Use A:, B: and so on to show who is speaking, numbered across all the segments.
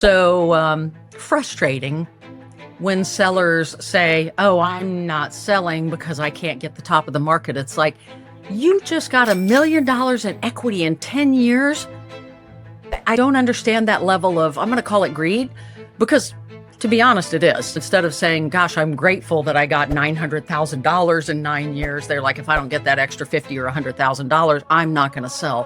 A: Frustrating when sellers say, oh, I'm not selling because I can't get the top of the market. It's like, you just got $1 million in equity in 10 years. I don't understand that level of, I'm going to call it greed, because to be honest, it is. Instead of saying, gosh, I'm grateful that I got $900,000 in 9 years, they're like, if I don't get that extra $50,000 or $100,000, I'm not going to sell.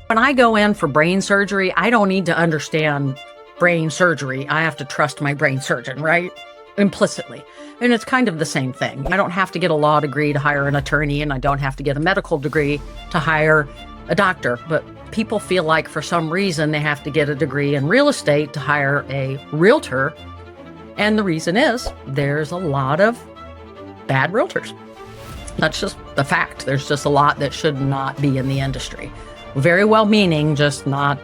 A: When I go in for brain surgery, I don't need to understand brain surgery. I have to trust my brain surgeon, right? Implicitly. And it's kind of the same thing. I don't have to get a law degree to hire an attorney, and I don't have to get a medical degree to hire a doctor. But people feel like for some reason they have to get a degree in real estate to hire a realtor. And the reason is there's a lot of bad realtors. That's just the fact. There's just a lot that should not be in the industry. Very well-meaning, just not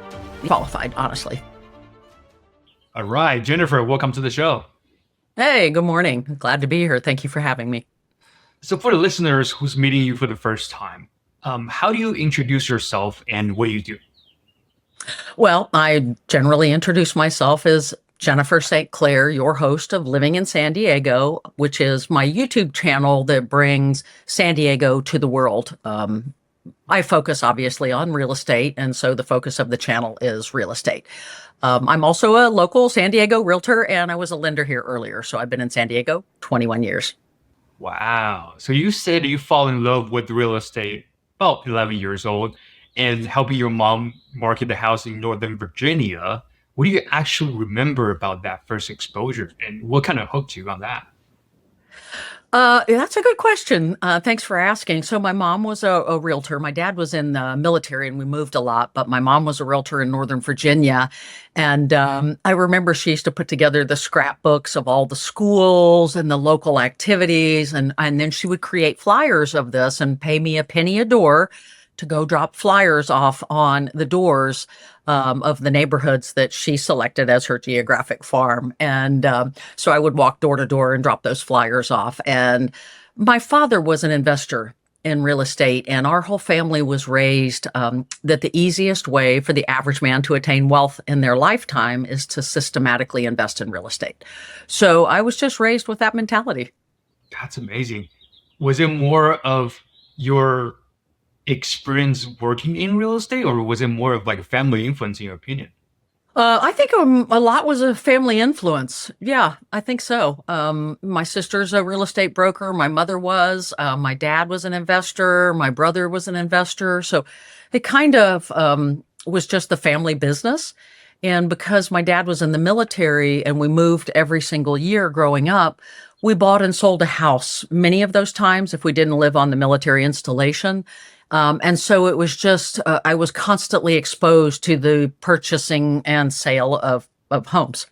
A: qualified, honestly.
B: All right, Jennifer, welcome to the show.
A: Hey, good morning. Glad to be here. Thank you for having me.
B: So for the listeners who's meeting you for the first time, how do you introduce yourself and what do you do?
A: Well, I generally introduce myself as Jennifer St. Clair, your host of Living in San Diego, which is my YouTube channel that brings San Diego to the world. I focus obviously on real estate, and so the focus of the channel is real estate. I'm also a local San Diego realtor, and I was a lender here earlier, so I've been in San Diego 21 years.
B: Wow. So you said you fall in love with real estate about 11 years old and helping your mom market the house in Northern Virginia. What do you actually remember about that first exposure, and what kind of hooked you on that?
A: That's a good question. Thanks for asking. So my mom was a realtor. My dad was in the military and we moved a lot, but my mom was a realtor in Northern Virginia. And I remember she used to put together the scrapbooks of all the schools and the local activities. And then she would create flyers of this and pay me a penny a door to go drop flyers off on the doors of the neighborhoods that she selected as her geographic farm. And so I would walk door to door and drop those flyers off. And my father was an investor in real estate, and our whole family was raised that the easiest way for the average man to attain wealth in their lifetime is to systematically invest in real estate. So I was just raised with that mentality.
B: That's amazing. Was it more of your experience working in real estate, or was it more of like a family influence in your opinion?
A: I think a lot was a family influence. Yeah, I think so. My sister's a real estate broker. My mother was. My dad was an investor. My brother was an investor. So it kind of was just the family business. And because my dad was in the military and we moved every single year growing up, we bought and sold a house many of those times if we didn't live on the military installation. And so it was just, I was constantly exposed to the purchasing and sale of homes.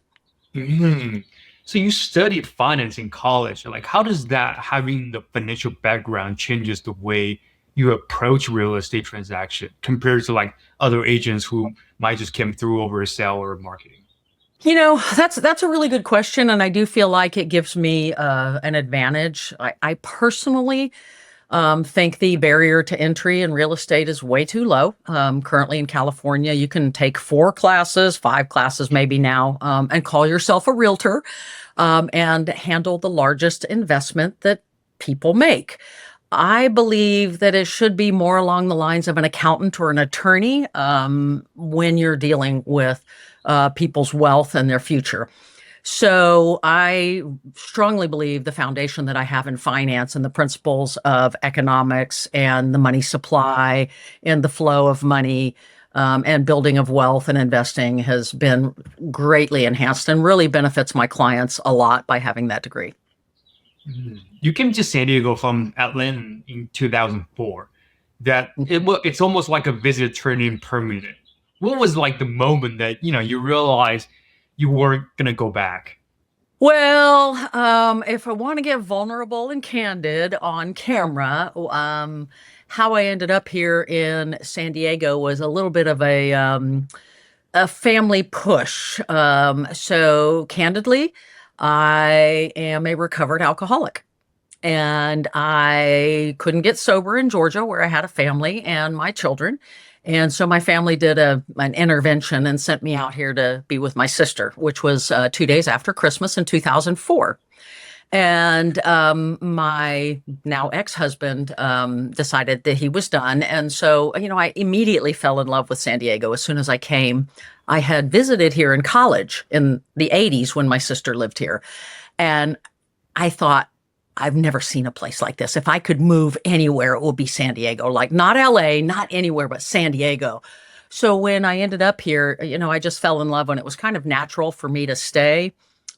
B: Mhm. So you studied finance in college. Like, how does that having the financial background changes the way you approach real estate transaction compared to like other agents who might just come through over a sale or marketing?
A: That's a really good question, and I do feel like it gives me an advantage. I personally think the barrier to entry in real estate is way too low. Currently in California, you can take 4 classes, 5 classes maybe now, and call yourself a realtor, and handle the largest investment that people make. I believe that it should be more along the lines of an accountant or an attorney when you're dealing with people's wealth and their future. So I strongly believe the foundation that I have in finance and the principles of economics and the money supply and the flow of money and building of wealth and investing has been greatly enhanced and really benefits my clients a lot by having that degree.
B: You came to San Diego from Atlanta in 2004. It's almost like a visit turning permanent. What was like the moment that you realized you weren't gonna go back?
A: Well, if I want to get vulnerable and candid on camera, how I ended up here in San Diego was a little bit of a family push. So candidly, I am a recovered alcoholic. And I couldn't get sober in Georgia, where I had a family and my children. And so my family did an intervention and sent me out here to be with my sister, which was 2 days after Christmas in 2004. And my now ex-husband decided that he was done. And so, I immediately fell in love with San Diego as soon as I came. I had visited here in college in the 80s when my sister lived here. And I thought, I've never seen a place like this. If I could move anywhere, it would be San Diego, like not LA, not anywhere, but San Diego. So when I ended up here, I just fell in love when it was kind of natural for me to stay.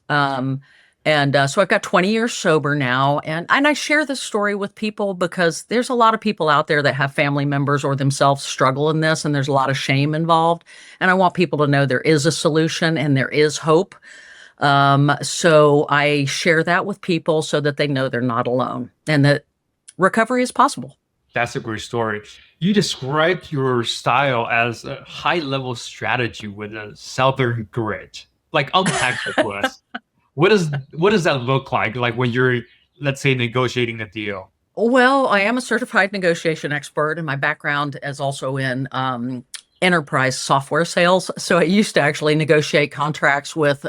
A: Um, and so I've got 20 years sober now. And I share this story with people because there's a lot of people out there that have family members or themselves struggle in this, and there's a lot of shame involved. And I want people to know there is a solution and there is hope. So I share that with people so that they know they're not alone and that recovery is possible.
B: That's a great story. You described your style as a high-level strategy with a southern grit. Like, unpack that to us. What does that look like? Like when you're, let's say, negotiating a deal?
A: Well, I am a certified negotiation expert, and my background is also in enterprise software sales. So I used to actually negotiate contracts with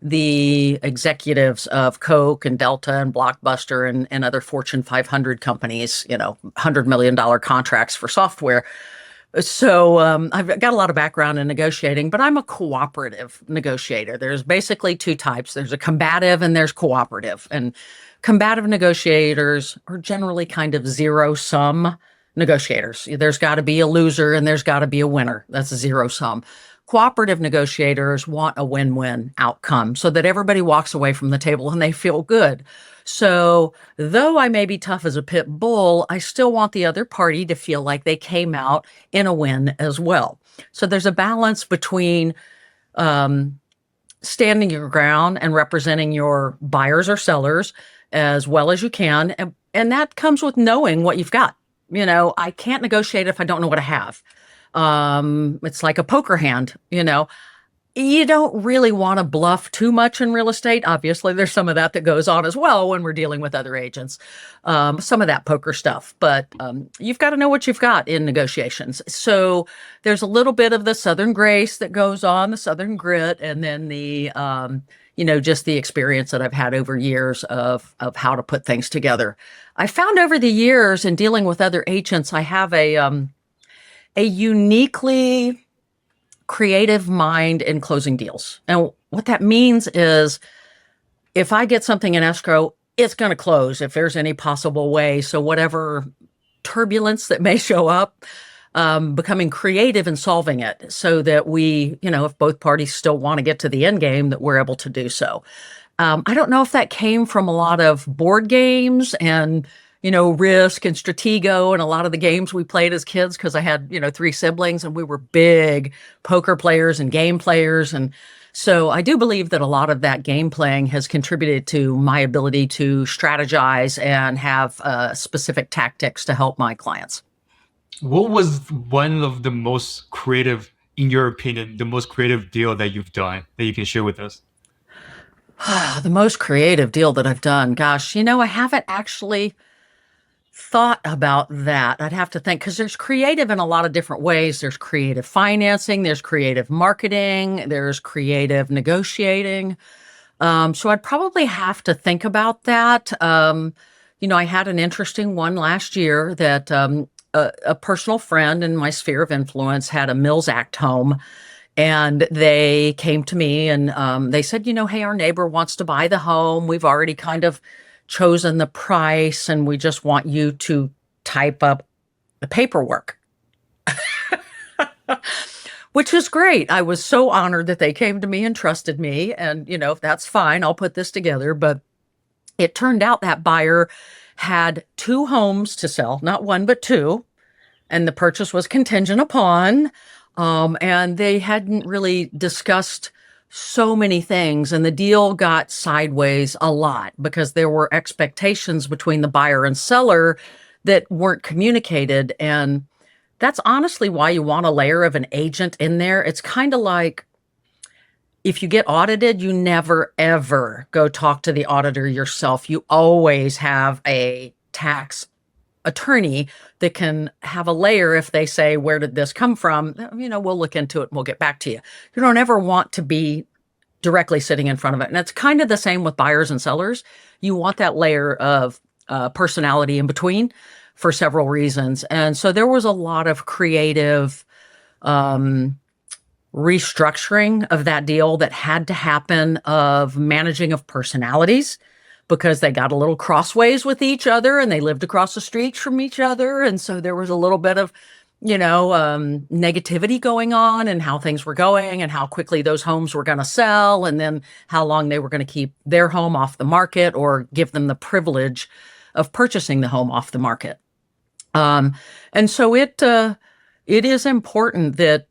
A: the executives of Coke and Delta and Blockbuster and other Fortune 500 companies, $100 million contracts for software. So I've got a lot of background in negotiating, but I'm a cooperative negotiator. There's basically two types. There's a combative and there's cooperative. And combative negotiators are generally kind of zero sum negotiators. There's got to be a loser and there's got to be a winner. That's a zero sum. Cooperative negotiators want a win-win outcome so that everybody walks away from the table and they feel good. So though I may be tough as a pit bull, I still want the other party to feel like they came out in a win as well. So there's a balance between standing your ground and representing your buyers or sellers as well as you can. And that comes with knowing what you've got. I can't negotiate if I don't know what I have. It's like a poker hand, You don't really want to bluff too much in real estate. Obviously, there's some of that goes on as well when we're dealing with other agents, some of that poker stuff. But you've got to know what you've got in negotiations. So there's a little bit of the Southern grace that goes on, the Southern grit, and then the, just the experience that I've had over years of how to put things together. I found over the years in dealing with other agents, I have a uniquely creative mind in closing deals. And what that means is if I get something in escrow, it's going to close if there's any possible way. So whatever turbulence that may show up, becoming creative in solving it so that we, if both parties still want to get to the end game, that we're able to do so. I don't know if that came from a lot of board games and Risk and Stratego and a lot of the games we played as kids because I had, 3 siblings and we were big poker players and game players. And so I do believe that a lot of that game playing has contributed to my ability to strategize and have specific tactics to help my clients.
B: What was one of the most creative, in your opinion, the most creative deal that you've done that you can share with us?
A: The most creative deal that I've done. Gosh, I haven't actually thought about that. I'd have to think because there's creative in a lot of different ways. There's creative financing, there's creative marketing, there's creative negotiating. So I'd probably have to think about that. I had an interesting one last year that a personal friend in my sphere of influence had a Mills Act home. And they came to me and they said, hey, our neighbor wants to buy the home. We've already kind of chosen the price and we just want you to type up the paperwork, which is great. I was so honored that they came to me and trusted me. And, that's fine. I'll put this together. But it turned out that buyer had 2 homes to sell, not 1, but 2. And the purchase was contingent upon. And they hadn't really discussed so many things. And the deal got sideways a lot because there were expectations between the buyer and seller that weren't communicated. And that's honestly why you want a layer of an agent in there. It's kind of like if you get audited, you never, ever go talk to the auditor yourself. You always have a tax attorney that can have a layer if they say, where did this come from? We'll look into it and we'll get back to you. You don't ever want to be directly sitting in front of it. And it's kind of the same with buyers and sellers. You want that layer of personality in between for several reasons. And so there was a lot of creative restructuring of that deal that had to happen, of managing of personalities, because they got a little crossways with each other and they lived across the street from each other. And so there was a little bit of, negativity going on, and how things were going and how quickly those homes were going to sell, and then how long they were going to keep their home off the market or give them the privilege of purchasing the home off the market. And so it is important that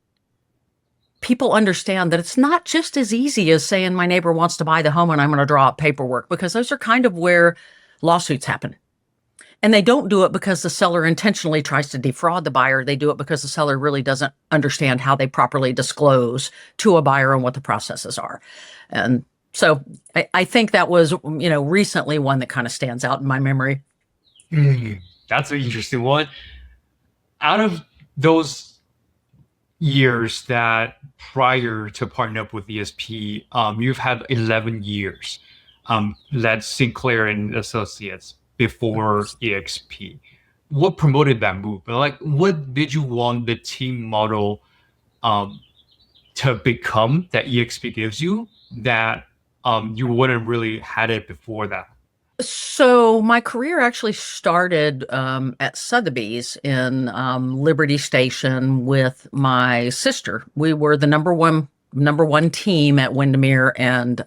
A: people understand that it's not just as easy as saying my neighbor wants to buy the home and I'm going to draw up paperwork, because those are kind of where lawsuits happen. And they don't do it because the seller intentionally tries to defraud the buyer. They do it because the seller really doesn't understand how they properly disclose to a buyer and what the processes are. And so I think that was, recently one that kind of stands out in my memory.
B: That's an interesting one. Out of those years that prior to partnering up with ESP, you've had 11 years led Sinclair and Associates before EXP. What promoted that move? Like, what did you want the team model to become that EXP gives you that you wouldn't really had it before that?
A: So my career actually started at Sotheby's in Liberty Station with my sister. We were the number one team at Windermere and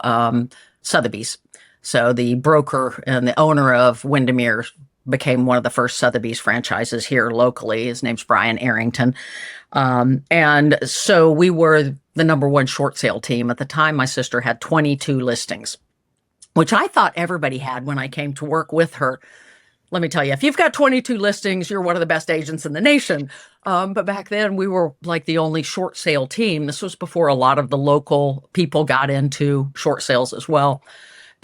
A: Sotheby's. So the broker and the owner of Windermere became one of the first Sotheby's franchises here locally. His name's Brian Arrington. And so we were the number one short sale team. At the time, my sister had 22 listings, which I thought everybody had when I came to work with her. Let me tell you, if you've got 22 listings, you're one of the best agents in the nation. But back then, we were like the only short sale team. This was before a lot of the local people got into short sales as well.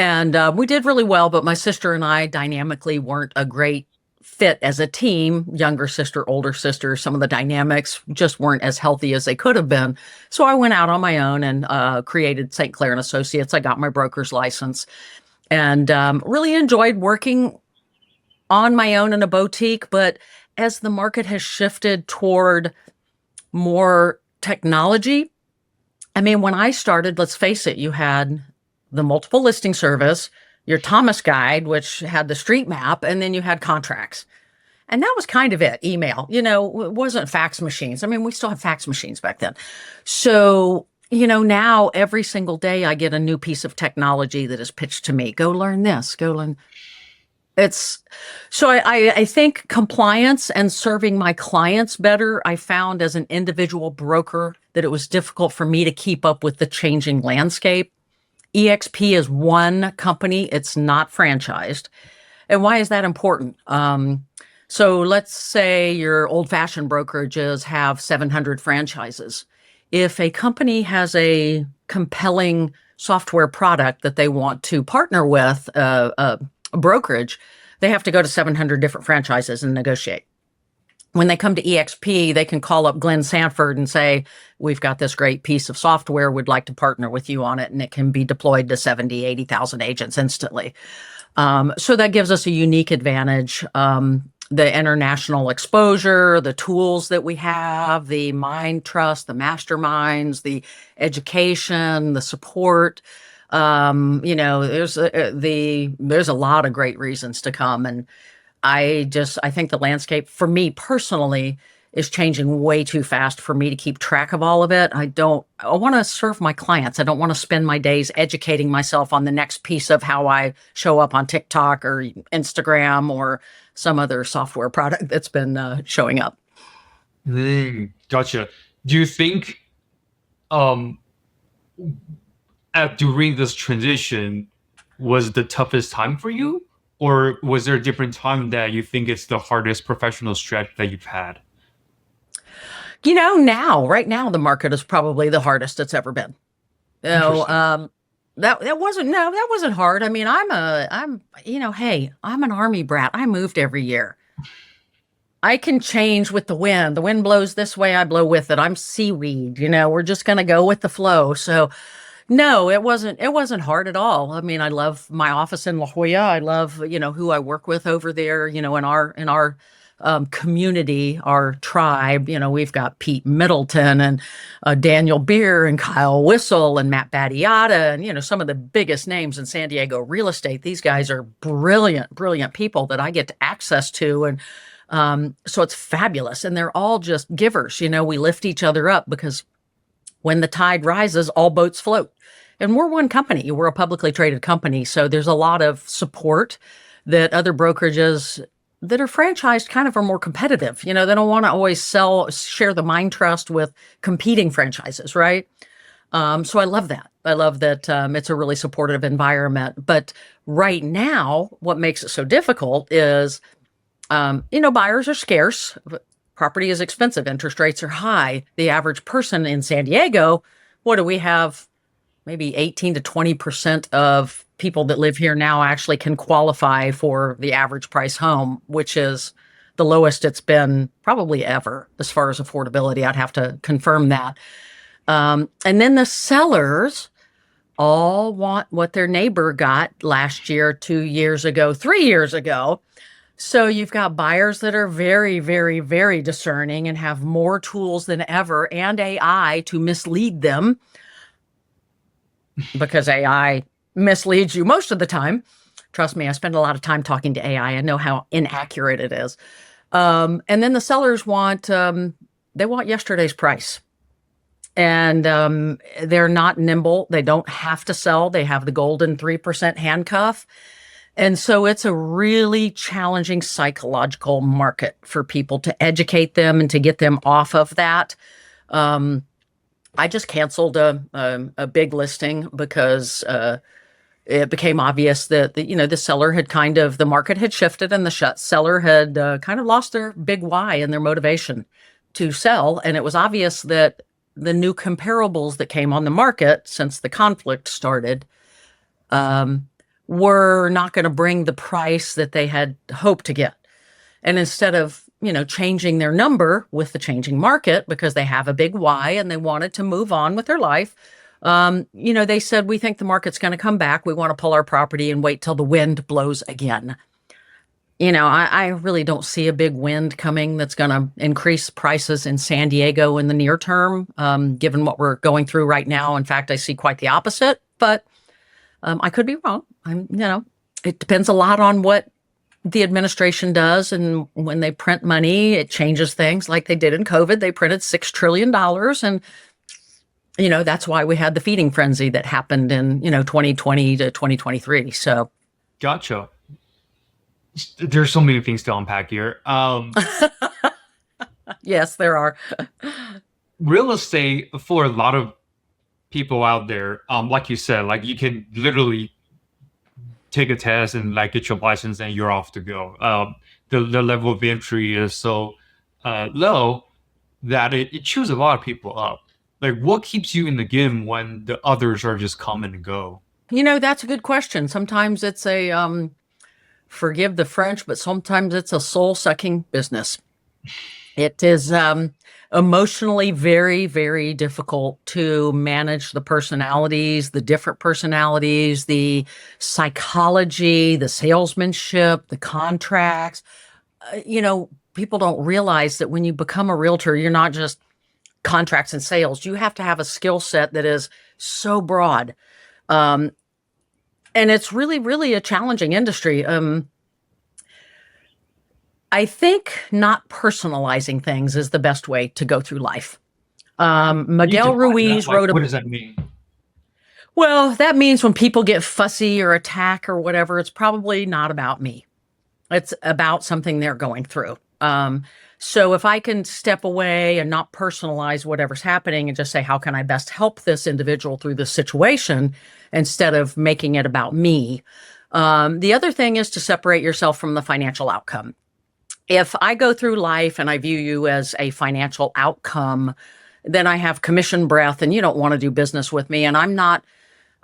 A: And we did really well, but my sister and I dynamically weren't a great fit as a team. Younger sister, older sister, some of the dynamics just weren't as healthy as they could have been. So I went out on my own and created St. Clair and Associates. I got my broker's license and really enjoyed working on my own in a boutique. But as the market has shifted toward more technology, I mean, when I started, let's face it, you had the multiple listing service, your Thomas guide, which had the street map, and then you had contracts. And that was kind of it. Email, it wasn't fax machines. I mean, we still have fax machines back then. So, now every single day I get a new piece of technology that is pitched to me. Go learn this, go learn. I think compliance and serving my clients better, I found as an individual broker that it was difficult for me to keep up with the changing landscape. EXP is one company. It's not franchised. And why is that important? So let's say your old-fashioned brokerages have 700 franchises. If a company has a compelling software product that they want to partner with a brokerage, they have to go to 700 different franchises and negotiate. When they come to EXP, they can call up Glenn Sanford and say, we've got this great piece of software. We'd like to partner with you on it. And it can be deployed to 70, 80,000 agents instantly. So that gives us a unique advantage. The international exposure, the tools that we have, the mind trust, the masterminds, the education, the support. There's a lot of great reasons to come. And I think the landscape for me personally is changing way too fast for me to keep track of all of it. I want to serve my clients. I don't want to spend my days educating myself on the next piece of how I show up on TikTok or Instagram or some other software product that's been showing up.
B: Gotcha. Do you think during this transition was the toughest time for you? Or was there a different time that you think it's the hardest professional stretch that you've had?
A: Right now, the market is probably the hardest it's ever been. That wasn't hard. I mean, hey, I'm an Army brat. I moved every year. I can change with the wind. The wind blows this way, I blow with it. I'm seaweed, we're just going to go with the flow. So no, it wasn't hard at all. I mean, I love my office in La Jolla. I love, who I work with over there, in our community, our tribe. We've got Pete Middleton and Daniel Beer and Kyle Whistle and Matt Battiata and, some of the biggest names in San Diego real estate. These guys are brilliant, brilliant people that I get access to. And so it's fabulous. And they're all just givers. We lift each other up because when the tide rises, all boats float. And we're one company. We're a publicly traded company. So there's a lot of support that other brokerages that are franchised kind of are more competitive. They don't want to always share the mind trust with competing franchises, right? So I love that. I love that it's a really supportive environment. But right now, what makes it so difficult is, buyers are scarce. Property is expensive. Interest rates are high. The average person in San Diego, what do we have? Maybe 18 to 20% of people that live here now actually can qualify for the average price home, which is the lowest it's been probably ever as far as affordability. I'd have to confirm that. And then the sellers all want what their neighbor got last year, 2 years ago, 3 years ago. So you've got buyers that are very, very, very discerning and have more tools than ever and AI to mislead them because AI misleads you most of the time. Trust me, I spend a lot of time talking to AI. I know how inaccurate it is. And then the sellers they want yesterday's price. And they're not nimble. They don't have to sell. They have the golden 3% handcuff. And so it's a really challenging psychological market for people to educate them and to get them off of that. I just canceled a big listing because it became obvious that the seller had the market had shifted and the seller had kind of lost their big why and their motivation to sell. And it was obvious that the new comparables that came on the market since the conflict started were not going to bring the price that they had hoped to get. And instead of, changing their number with the changing market because they have a big why and they wanted to move on with their life, they said, we think the market's going to come back. We want to pull our property and wait till the wind blows again. I really don't see a big wind coming that's going to increase prices in San Diego in the near term, given what we're going through right now. In fact, I see quite the opposite, but I could be wrong. It depends a lot on what the administration does. And when they print money, it changes things like they did in COVID. They printed $6 trillion. And, that's why we had the feeding frenzy that happened in, 2020 to 2023. So.
B: Gotcha. There's so many things to unpack here.
A: Yes, there are.
B: Real estate for a lot of people out there, like you said, like you can literally take a test and like get your license and you're off to go. The level of entry is so low that it chews a lot of people up. Like, what keeps you in the game when the others are just come and go?
A: That's a good question. Sometimes it's a forgive the French, but sometimes it's a soul-sucking business. It is emotionally very, very difficult to manage the personalities, the different personalities, the psychology, the salesmanship, the contracts. People don't realize that when you become a realtor, you're not just contracts and sales. You have to have a skill set that is so broad. And it's really, really a challenging industry. I think not personalizing things is the best way to go through life. Miguel Ruiz wrote
B: what does that mean?
A: Well, that means when people get fussy or attack or whatever, it's probably not about me. It's about something they're going through. So if I can step away and not personalize whatever's happening and just say, how can I best help this individual through this situation instead of making it about me? The other thing is to separate yourself from the financial outcome. If I go through life and I view you as a financial outcome, then I have commission breath and you don't want to do business with me. And I'm not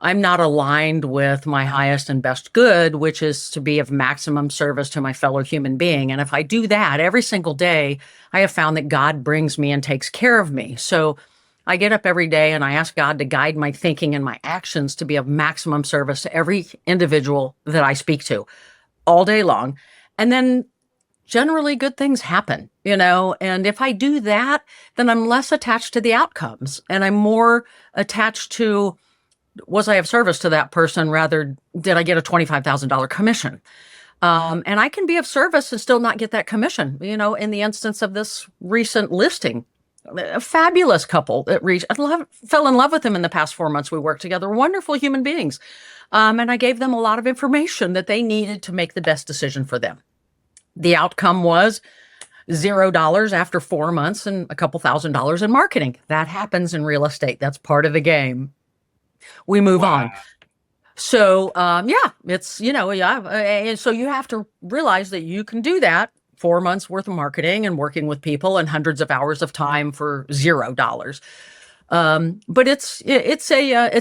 A: I'm not aligned with my highest and best good, which is to be of maximum service to my fellow human being. And if I do that every single day, I have found that God brings me and takes care of me. So I get up every day and I ask God to guide my thinking and my actions to be of maximum service to every individual that I speak to all day long. And then generally good things happen, and if I do that, then I'm less attached to the outcomes and I'm more attached to, was I of service to that person, rather did I get a $25,000 commission? And I can be of service and still not get that commission. In the instance of this recent listing, a fabulous couple that fell in love with him in the past 4 months we worked together, wonderful human beings. And I gave them a lot of information that they needed to make the best decision for them. The outcome was $0 after 4 months and a couple $1,000s in marketing. That happens in real estate. That's part of the game. We move on.
B: Wow.
A: So, yeah, it's, yeah. And so you have to realize that you can do that, 4 months worth of marketing and working with people and hundreds of hours of time for $0. But it's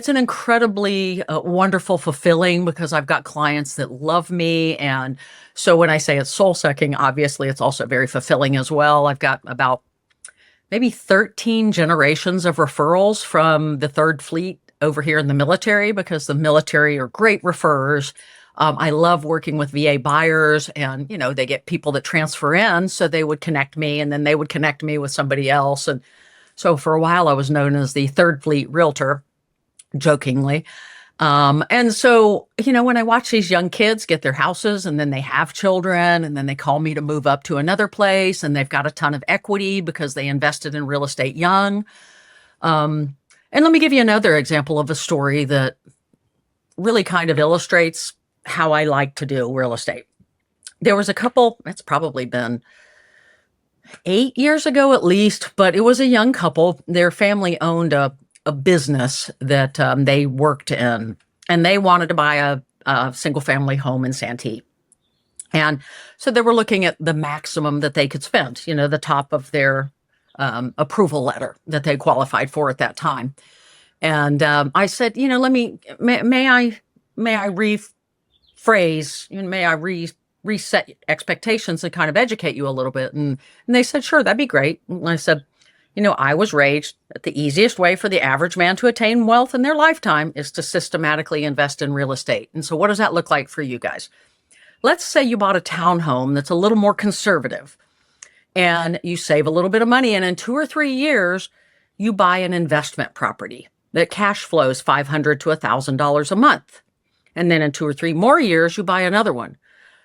A: an incredibly wonderful, fulfilling, because I've got clients that love me. And so when I say it's soul sucking, obviously it's also very fulfilling as well. I've got about maybe 13 generations of referrals from the Third Fleet over here in the military, because the military are great referrers. I love working with VA buyers, and they get people that transfer in, so they would connect me, and then they would connect me with somebody else. And so for a while, I was known as the Third Fleet Realtor, jokingly. And so, when I watch these young kids get their houses and then they have children and then they call me to move up to another place and they've got a ton of equity because they invested in real estate young. And let me give you another example of a story that really kind of illustrates how I like to do real estate. There was a couple, it's probably been 8 years ago at least, but it was a young couple. Their family owned a business that they worked in, and they wanted to buy a single family home in Santee. And so they were looking at the maximum that they could spend, the top of their approval letter that they qualified for at that time. And I said, may I rephrase, may I reset expectations and kind of educate you a little bit? And they said, sure, that'd be great. And I said, I was raised that the easiest way for the average man to attain wealth in their lifetime is to systematically invest in real estate. And so what does that look like for you guys? Let's say you bought a townhome that's a little more conservative and you save a little bit of money. And in 2 or 3 years, you buy an investment property that cash flows $500 to $1,000 a month. And then in 2 or 3 more years, you buy another one.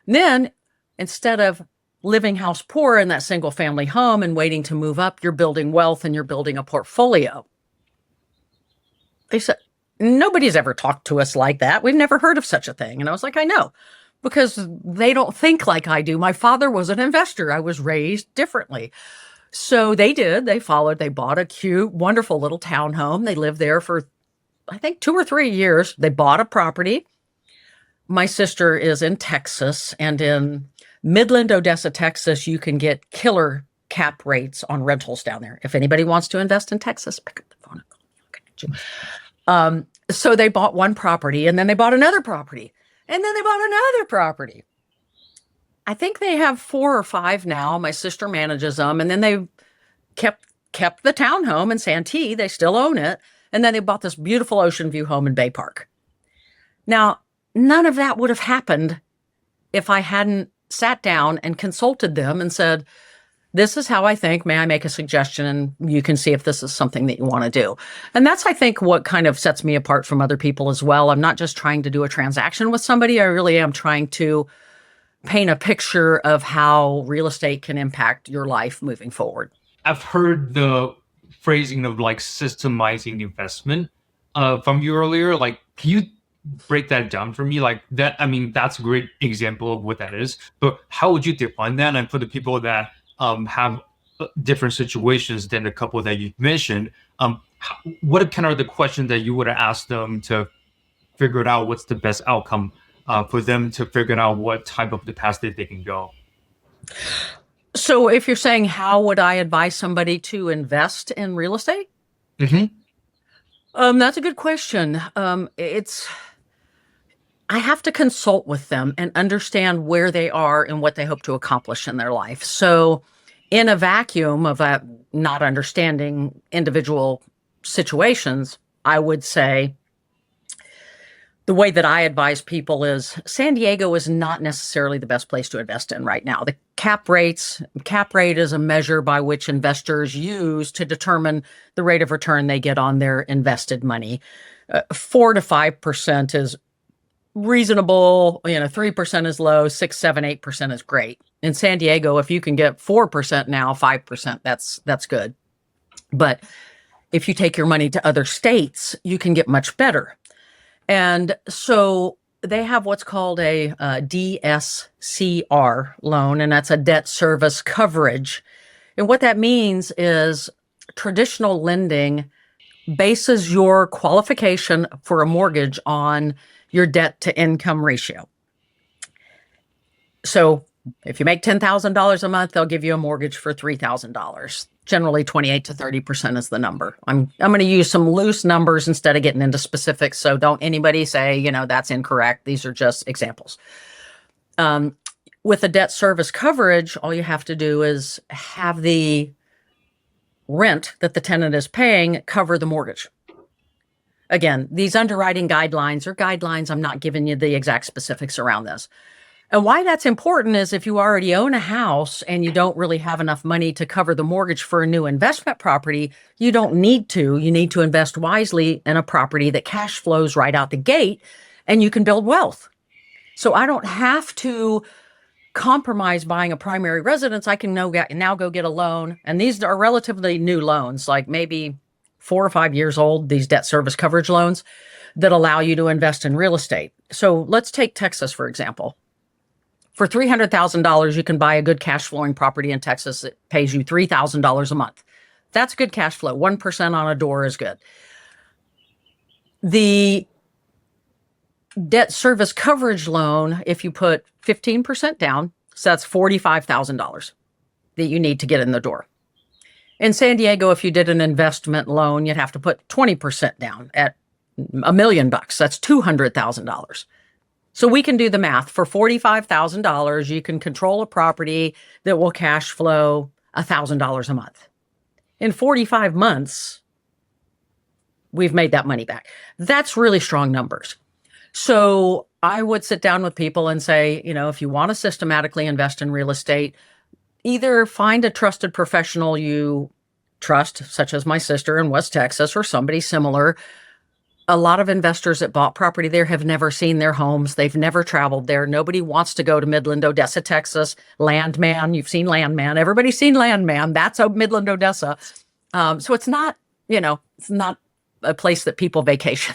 A: And then instead of living house poor in that single family home and waiting to move up, you're building wealth and you're building a portfolio. They said, nobody's ever talked to us like that. We've never heard of such a thing. And I was like, I know, because they don't think like I do. My father was an investor. I was raised differently. So they did. They followed. They bought a cute, wonderful little townhome. They lived there for, I think, 2 or 3 years. They bought a property. My sister is in Texas, and in Midland, Odessa, Texas, you can get killer cap rates on rentals down there. If anybody wants to invest in Texas, pick up the phone and call me. So they bought one property, and then they bought another property, and then they bought another property. I think they have 4 or 5 now. My sister manages them, and then they kept the townhome in Santee. They still own it, and then they bought this beautiful ocean view home in Bay Park. Now, none of that would have happened if I hadn't sat down and consulted them and said, this is how I think, may I make a suggestion? And you can see if this is something that you want to do. And that's, I think, what kind of sets me apart from other people as well. I'm not just trying to do a transaction with somebody. I really am trying to paint a picture of how real estate can impact your life moving forward.
B: I've heard the phrasing of like systemizing investment from you earlier. Like, can you break that down for me? Like that, I mean, that's a great example of what that is, but how would you define that? And for the people that have different situations than the couple that you mentioned, what kind of the questions that you would have asked them to figure out what's the best outcome for them to figure out what type of capacity they can go?
A: So if you're saying, how would I advise somebody to invest in real estate?
B: Mm-hmm.
A: That's a good question. I have to consult with them and understand where they are and what they hope to accomplish in their life. So, in a vacuum of not understanding individual situations, I would say the way that I advise people is San Diego is not necessarily the best place to invest in right now. The cap rate is a measure by which investors use to determine the rate of return they get on their invested money. 4 to 5% is reasonable. 3% is low, 6, 7, 8% is great. In San Diego, if you can get 4% now, 5%, that's good. But if you take your money to other states, you can get much better. And so they have what's called a DSCR loan, and that's a debt service coverage. And what that means is traditional lending bases your qualification for a mortgage on your debt to income ratio. So if you make $10,000 a month, they'll give you a mortgage for $3,000. Generally 28 to 30% is the number. I'm going to use some loose numbers instead of getting into specifics. So don't anybody say, that's incorrect. These are just examples. With a debt service coverage, all you have to do is have the rent that the tenant is paying cover the mortgage. Again, these underwriting guidelines are guidelines. I'm not giving you the exact specifics around this. And why that's important is if you already own a house and you don't really have enough money to cover the mortgage for a new investment property, you don't need to. You need to invest wisely in a property that cash flows right out the gate and you can build wealth. So I don't have to compromise buying a primary residence. I can now go get a loan. And these are relatively new loans, like maybe 4 or 5 years old, these debt service coverage loans that allow you to invest in real estate. So let's take Texas, for example. For $300,000, you can buy a good cash flowing property in Texas that pays you $3,000 a month. That's good cash flow. 1% on a door is good. The debt service coverage loan, if you put 15% down, so that's $45,000 that you need to get in the door. In San Diego, if you did an investment loan, you'd have to put 20% down at $1 million. That's $200,000. So we can do the math. For $45,000, you can control a property that will cash flow $1,000 a month. In 45 months, we've made that money back. That's really strong numbers. So I would sit down with people and say, if you want to systematically invest in real estate, either find a trusted professional you trust, such as my sister in West Texas or somebody similar. A lot of investors that bought property there have never seen their homes. They've never traveled there. Nobody wants to go to Midland, Odessa, Texas. Landman, you've seen Landman. Everybody's seen Landman. That's Midland, Odessa. So it's not a place that people vacation.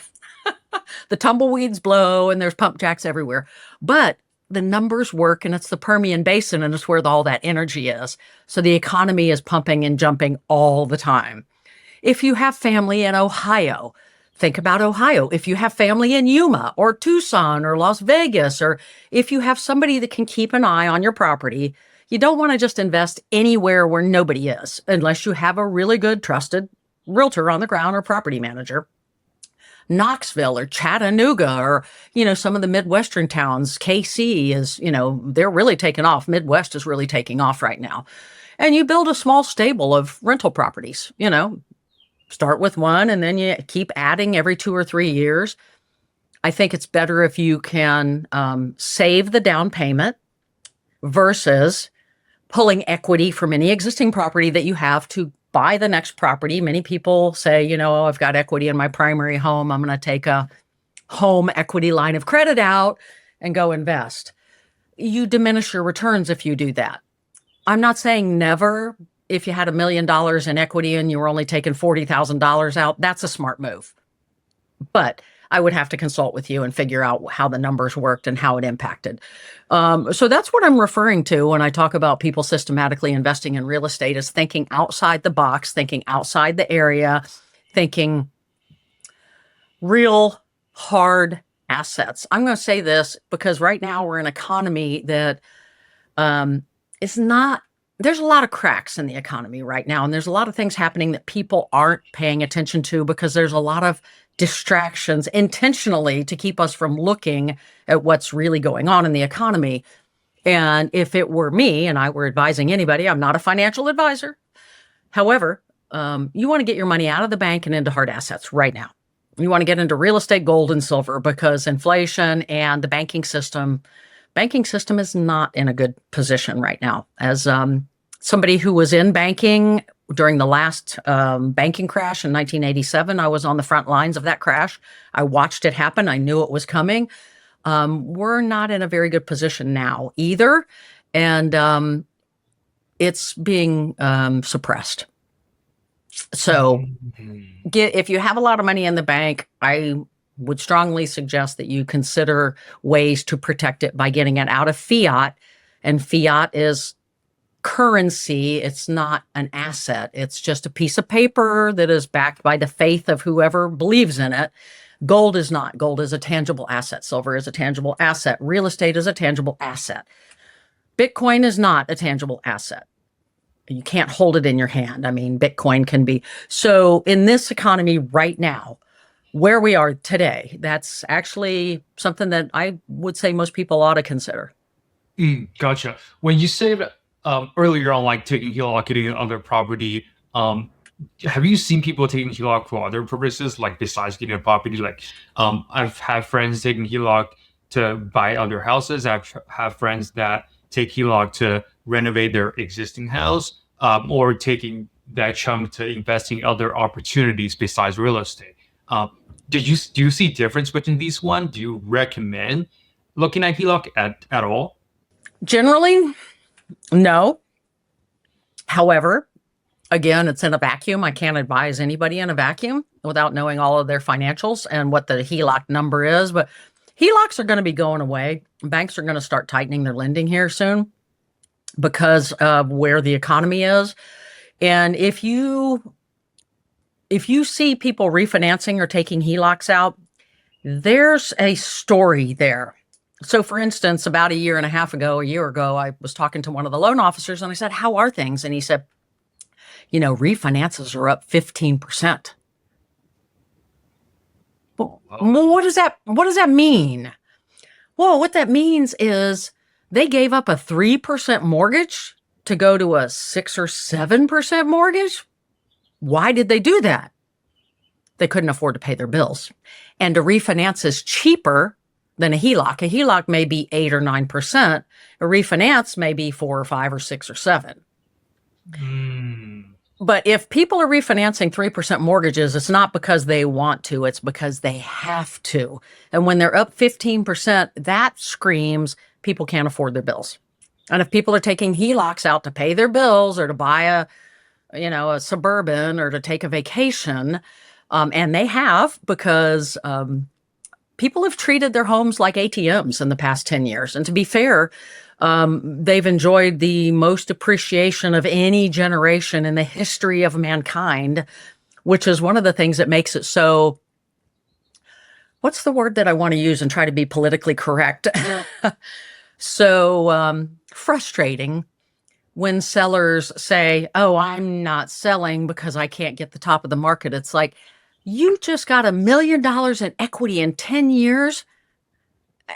A: The tumbleweeds blow and there's pump jacks everywhere. But the numbers work, and it's the Permian Basin, and it's where all that energy is. So the economy is pumping and jumping all the time. If you have family in Ohio, think about Ohio. If you have family in Yuma or Tucson or Las Vegas, or if you have somebody that can keep an eye on your property, you don't want to just invest anywhere where nobody is, unless you have a really good trusted realtor on the ground or property manager. Knoxville or Chattanooga or, some of the Midwestern towns. KC is, they're really taking off. Midwest is really taking off right now. And you build a small stable of rental properties, start with one and then you keep adding every 2 or 3 years. I think it's better if you can save the down payment versus pulling equity from any existing property that you have to buy the next property. Many people say, I've got equity in my primary home. I'm going to take a home equity line of credit out and go invest. You diminish your returns if you do that. I'm not saying never. If you had $1 million in equity and you were only taking $40,000 out, that's a smart move. But I would have to consult with you and figure out how the numbers worked and how it impacted. So that's what I'm referring to when I talk about people systematically investing in real estate, is thinking outside the box, thinking outside the area, thinking real hard assets. I'm going to say this because right now we're in an economy that is not there's a lot of cracks in the economy right now, and there's a lot of things happening that people aren't paying attention to because there's a lot of distractions intentionally to keep us from looking at what's really going on in the economy. And if it were me and I were advising anybody, I'm not a financial advisor. However, you want to get your money out of the bank and into hard assets right now. You want to get into real estate, gold, and silver because inflation and the banking system is not in a good position right now. As somebody who was in banking during the last banking crash in 1987, I was on the front lines of that crash. I watched it happen. I knew it was coming. We're not in a very good position now either. And it's being suppressed. So
B: Mhm.
A: if you have a lot of money in the bank, I would strongly suggest that you consider ways to protect it by getting it out of fiat. And fiat is currency. It's not an asset. It's just a piece of paper that is backed by the faith of whoever believes in it. Gold is not. Gold is a tangible asset. Silver is a tangible asset. Real estate is a tangible asset. Bitcoin is not a tangible asset. You can't hold it in your hand. I mean, Bitcoin can be. So in this economy right now, where we are today, that's actually something that I would say most people ought to consider.
B: Gotcha. When you said earlier on, like taking HELOC, getting other property, have you seen people taking HELOC for other purposes, like besides getting a property? Like, I've had friends taking HELOC to buy other houses. I've have friends that take HELOC to renovate their existing house, or taking that chunk to invest in other opportunities besides real estate. Do you see difference between these one? Do you recommend looking at HELOC at all?
A: Generally, no. However, again, it's in a vacuum. I can't advise anybody in a vacuum without knowing all of their financials and what the HELOC number is. But HELOCs are going to be going away. Banks are going to start tightening their lending here soon because of where the economy is. And if you see people refinancing or taking HELOCs out, there's a story there. So, for instance, about a year ago, I was talking to one of the loan officers and I said, "How are things?" And he said, refinances are up 15%. Well,
B: Oh,
A: what does that mean? Well, what that means is they gave up a 3% mortgage to go to a 6 or 7% mortgage. Why did they do that? They couldn't afford to pay their bills. And a refinance is cheaper than a HELOC. A HELOC may be 8 or 9%. A refinance may be 4 or 5 or 6 or 7.
B: mm,
A: But if people are refinancing 3% mortgages, it's not because they want to, it's because they have to. And when they're up 15%, that screams people can't afford their bills. And if people are taking HELOCs out to pay their bills or to buy a Suburban or to take a vacation, and they have because people have treated their homes like ATMs in the past 10 years. And to be fair, they've enjoyed the most appreciation of any generation in the history of mankind, which is one of the things that makes it so, what's the word that I want to use and try to be politically correct? So frustrating when sellers say, "Oh, I'm not selling because I can't get the top of the market." It's like, you just got $1 million in equity in 10 years.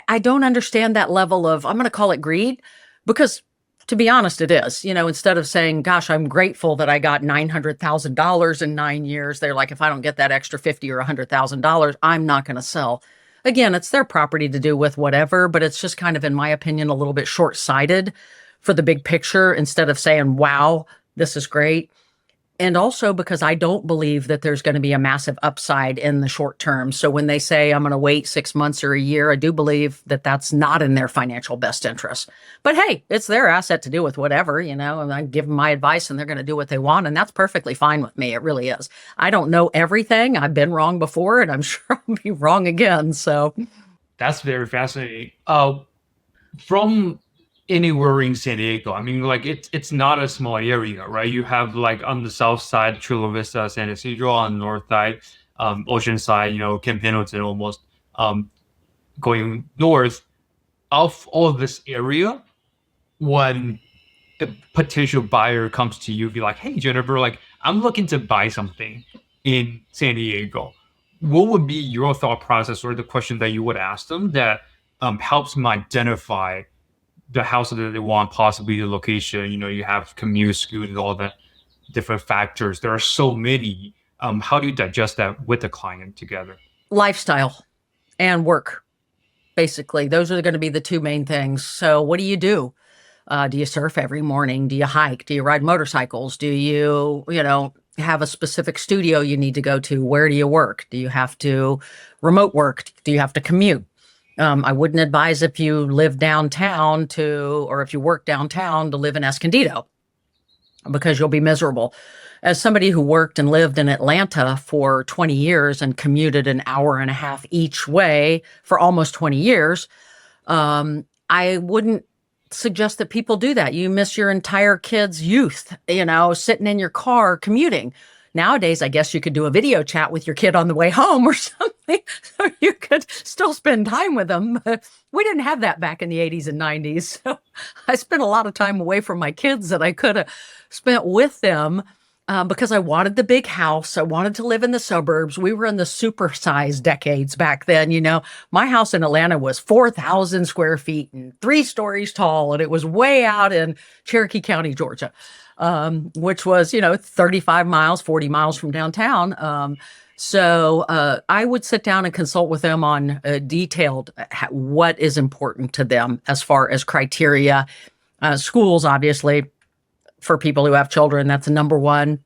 A: I don't understand that level of, I'm going to call it greed, because to be honest, it is. Instead of saying, "Gosh, I'm grateful that I got $900,000 in 9 years," they're like, "If I don't get that extra 50 or $100,000, I'm not going to sell." Again, it's their property to do with whatever, but it's just kind of, in my opinion, a little bit short-sighted for the big picture instead of saying, "Wow, this is great." And also because I don't believe that there's going to be a massive upside in the short term. So when they say I'm going to wait 6 months or a year, I do believe that that's not in their financial best interest. But hey, it's their asset to do with whatever, and I give them my advice and they're going to do what they want. And that's perfectly fine with me. It really is. I don't know everything. I've been wrong before and I'm sure I'll be wrong again. So
B: that's very fascinating. From anywhere in San Diego, I mean, like it's not a small area, right? You have like on the south side, Chula Vista, San Ysidro; on the north side, Ocean side, Camp Pendleton, almost going north of all of this area. When a potential buyer comes to you, be like, "Hey, Jennifer, like I'm looking to buy something in San Diego," what would be your thought process or the question that you would ask them that helps them identify the house that they want, possibly the location? You know, you have commute, school, and all the different factors. There are so many. How do you digest that with the client together?
A: Lifestyle and work, basically. Those are going to be the two main things. So, what do you do? Do you surf every morning? Do you hike? Do you ride motorcycles? Do you, have a specific studio you need to go to? Where do you work? Do you have to remote work? Do you have to commute? I wouldn't advise if you live downtown or if you work downtown to live in Escondido because you'll be miserable. As somebody who worked and lived in Atlanta for 20 years and commuted an hour and a half each way for almost 20 years, I wouldn't suggest that people do that. You miss your entire kid's youth, sitting in your car commuting. Nowadays, I guess you could do a video chat with your kid on the way home or something, so you could still spend time with them. But we didn't have that back in the 80s and 90s. So I spent a lot of time away from my kids that I could have spent with them because I wanted the big house. I wanted to live in the suburbs. We were in the supersized decades back then. My house in Atlanta was 4,000 square feet and 3 stories tall, and it was way out in Cherokee County, Georgia, which was, 35 miles, 40 miles from downtown. So I would sit down and consult with them on detailed what is important to them as far as criteria. Schools, obviously, for people who have children, that's number one.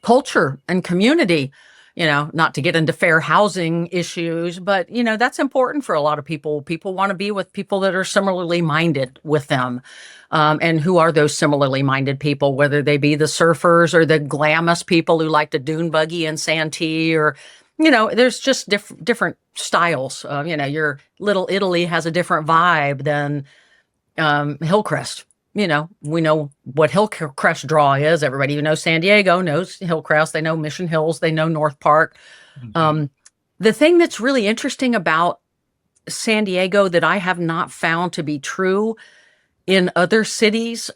A: Culture and community, not to get into fair housing issues, but, that's important for a lot of people. People want to be with people that are similarly minded with them. And who are those similarly minded people, whether they be the surfers or the glamorous people who like to dune buggy and Santee or, there's just different styles. Your little Italy has a different vibe than Hillcrest. We know what Hillcrest draw is. Everybody who knows San Diego knows Hillcrest. They know Mission Hills. They know North Park.
B: Mhm.
A: The thing that's really interesting about San Diego that I have not found to be true in other cities,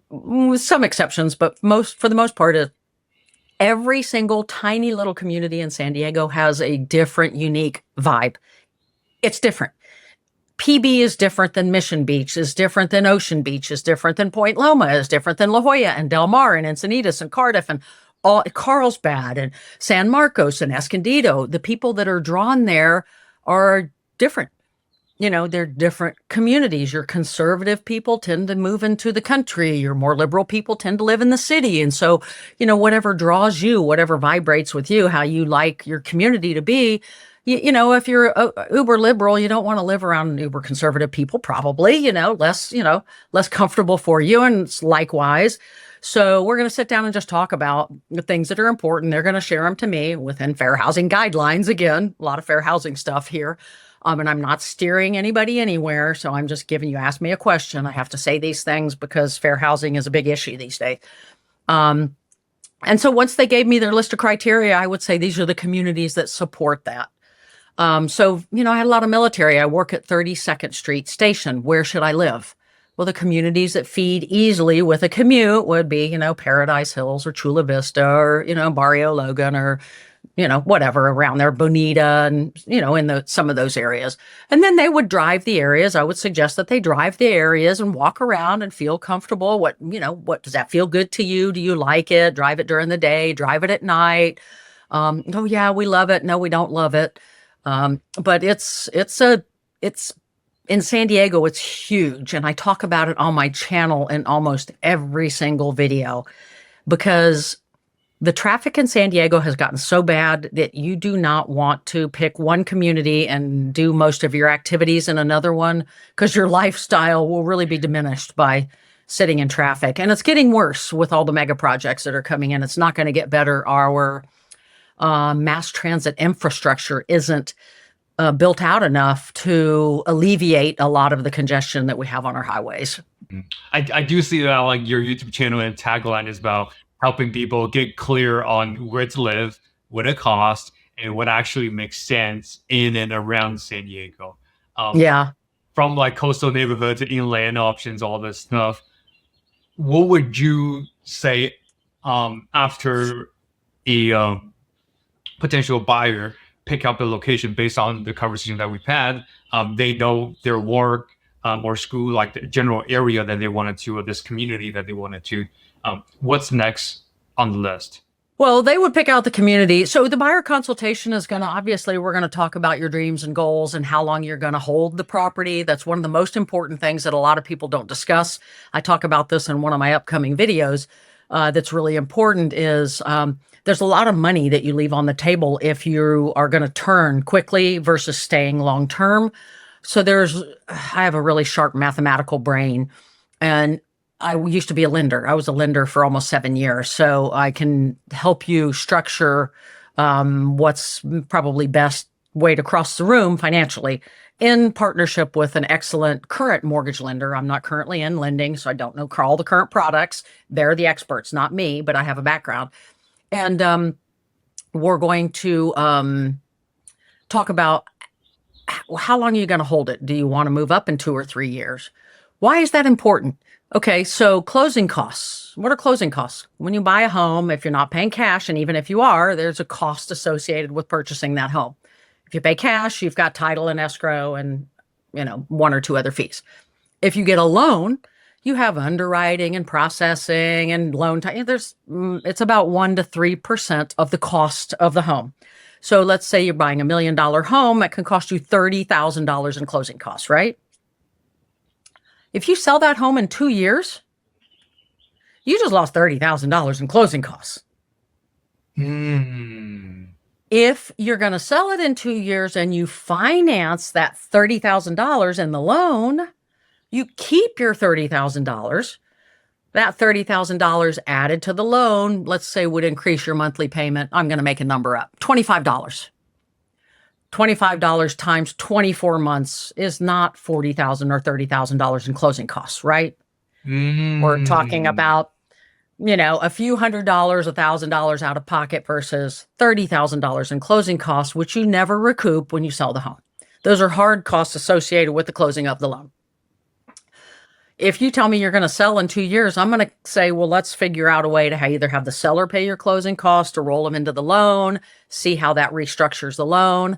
A: with some exceptions, but for the most part, is every single tiny little community in San Diego has a different, unique vibe. It's different. PB is different than Mission Beach, is different than Ocean Beach, is different than Point Loma, is different than La Jolla and Del Mar and Encinitas and Cardiff and Carlsbad and San Marcos and Escondido. The people that are drawn there are different. They're different communities. Your conservative people tend to move into the country. Your more liberal people tend to live in the city. And so, whatever draws you, whatever vibrates with you, how you like your community to be, if you're uber liberal, you don't want to live around uber conservative people, probably, less comfortable for you. And it's likewise. So we're going to sit down and just talk about the things that are important. They're going to share them to me within fair housing guidelines. Again, a lot of fair housing stuff here. And I'm not steering anybody anywhere. So I'm just giving you, ask me a question. I have to say these things because fair housing is a big issue these days. And so once they gave me their list of criteria, I would say these are the communities that support that. So, I had a lot of military. I work at 32nd Street Station. Where should I live? Well, the communities that feed easily with a commute would be, Paradise Hills or Chula Vista or, Barrio Logan or, whatever around there, Bonita and, in some of those areas. And then they would drive the areas. I would suggest that they drive the areas and walk around and feel comfortable. What does that feel good to you? Do you like it? Drive it during the day, drive it at night. Oh yeah, we love it. No, we don't love it. But it's in San Diego, it's huge. And I talk about it on my channel in almost every single video because the traffic in San Diego has gotten so bad that you do not want to pick one community and do most of your activities in another one because your lifestyle will really be diminished by sitting in traffic. And it's getting worse with all the mega projects that are coming in. It's not going to get better. Our mass transit infrastructure isn't built out enough to alleviate a lot of the congestion that we have on our highways.
B: I do see that like your YouTube channel and tagline is about helping people get clear on where to live, what it costs, and what actually makes sense in and around San Diego. Um,
A: Yeah.
B: from like coastal neighborhood to inland options, all this stuff. What would you say after a potential buyer pick up the location based on the conversation that we've had? They know their work or school, like the general area that they wanted to, or this community that they wanted to. What's next on the list?
A: Well, they would pick out the community. So the buyer consultation is going to, obviously, we're going to talk about your dreams and goals and how long you're going to hold the property. That's one of the most important things that a lot of people don't discuss. I talk about this in one of my upcoming videos. That's really important is there's a lot of money that you leave on the table if you are going to turn quickly versus staying long term. So I have a really sharp mathematical brain, and I used to be a lender. I was a lender for almost 7 years. So I can help you structure what's probably best way to cross the room financially in partnership with an excellent current mortgage lender. I'm not currently in lending, so I don't know all the current products. They're the experts, not me, but I have a background. And we're going to talk about how long are you going to hold it? Do you want to move up in 2 or 3 years? Why is that important? Okay, so closing costs. What are closing costs? When you buy a home, if you're not paying cash, and even if you are, there's a cost associated with purchasing that home. If you pay cash, you've got title and escrow and, 1 or 2 other fees. If you get a loan, you have underwriting and processing and loan time. It's about 1 to 3% of the cost of the home. So let's say you're buying $1 million home, that can cost you $30,000 in closing costs, right? If you sell that home in 2 years, you just lost $30,000 in closing costs. If you're going to sell it in 2 years and you finance that $30,000 in the loan, you keep your $30,000. That $30,000 added to the loan, let's say, would increase your monthly payment. I'm going to make a number up, $25. $25 times 24 months is not $40,000 or $30,000 in closing costs, right? We're talking about, a few $100s, $1,000 out of pocket versus $30,000 in closing costs, which you never recoup when you sell the home. Those are hard costs associated with the closing of the loan. If you tell me you're going to sell in 2 years, I'm going to say, well, let's figure out a way to either have the seller pay your closing costs or roll them into the loan, see how that restructures the loan.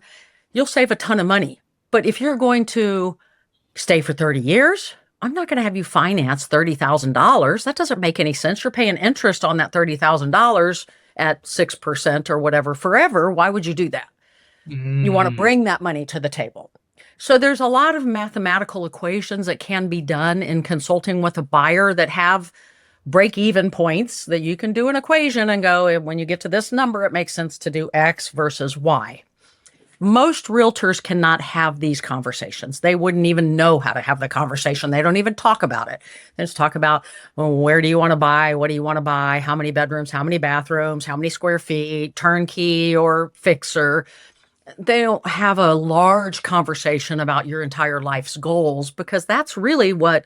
A: You'll save a ton of money. But if you're going to stay for 30 years, I'm not going to have you finance $30,000. That doesn't make any sense. You're paying interest on that $30,000 at 6% or whatever forever. Why would you do that? You want to bring that money to the table. So there's a lot of mathematical equations that can be done in consulting with a buyer that have break-even points that you can do an equation and go, when you get to this number, it makes sense to do X versus Y. Most realtors cannot have these conversations. They wouldn't even know how to have the conversation. They don't even talk about it. They just talk about, well, where do you want to buy? What do you want to buy? How many bedrooms? How many bathrooms? How many square feet? Turnkey or fixer? They don't have a large conversation about your entire life's goals, because that's really what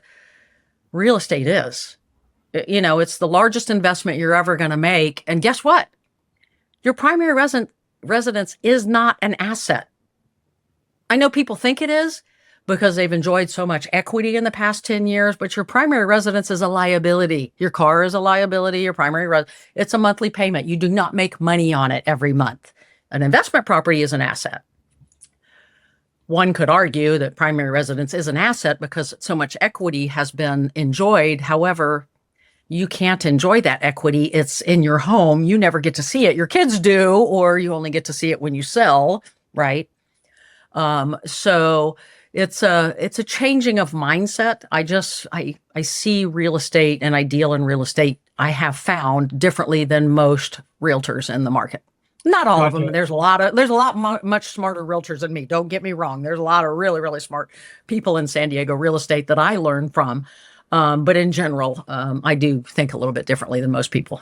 A: real estate is. It's the largest investment you're ever going to make. And guess what? Your primary residence is not an asset. I know people think it is because they've enjoyed so much equity in the past 10 years, but your primary residence is a liability. Your car is a liability. Your it's a monthly payment. You do not make money on it every month. An investment property is an asset. One could argue that primary residence is an asset because so much equity has been enjoyed. However, you can't enjoy that equity. It's in your home. You never get to see it. Your kids do, or you only get to see it when you sell, right? So it's a changing of mindset. I see real estate and I deal in real estate, I have found, differently than most realtors in the market. Not all of them. There's a lot much smarter realtors than me. Don't get me wrong. There's a lot of really, really smart people in San Diego real estate that I learned from. But in general, I do think a little bit differently than most people.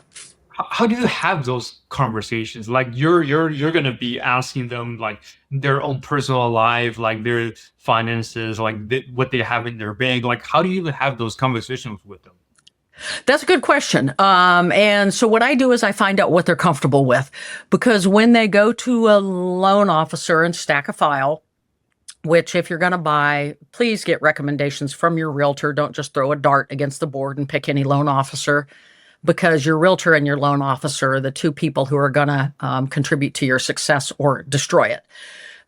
B: How do you have those conversations? Like you're going to be asking them like their own personal life, like their finances, like what they have in their bank. Like how do you have those conversations with them?
A: That's a good question. And so what I do is I find out what they're comfortable with, because when they go to a loan officer and stack a file, which if you're going to buy, please get recommendations from your realtor. Don't just throw a dart against the board and pick any loan officer, because your realtor and your loan officer are the two people who are going to contribute to your success or destroy it.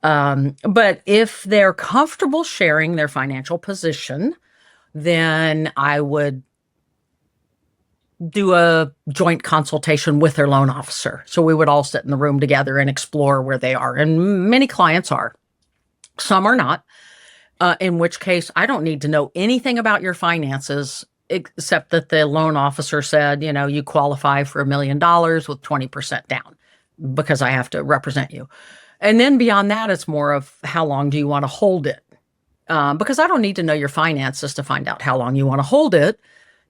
A: But if they're comfortable sharing their financial position, then I would do a joint consultation with their loan officer. So we would all sit in the room together and explore where they are. And many clients are, some are not, in which case I don't need to know anything about your finances except that the loan officer said, you qualify for $1 million with 20% down, because I have to represent you. And then beyond that, it's more of how long do you want to hold it? Because I don't need to know your finances to find out how long you want to hold it,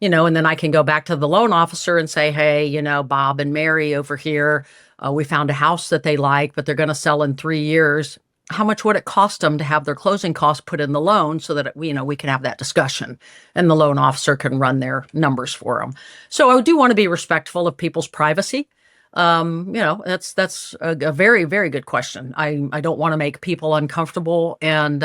A: and then I can go back to the loan officer and say, hey, Bob and Mary over here, we found a house that they like, but they're going to sell in 3 years. How much would it cost them to have their closing costs put in the loan so that, we can have that discussion and the loan officer can run their numbers for them. So I do want to be respectful of people's privacy. That's a very, very good question. I don't want to make people uncomfortable, and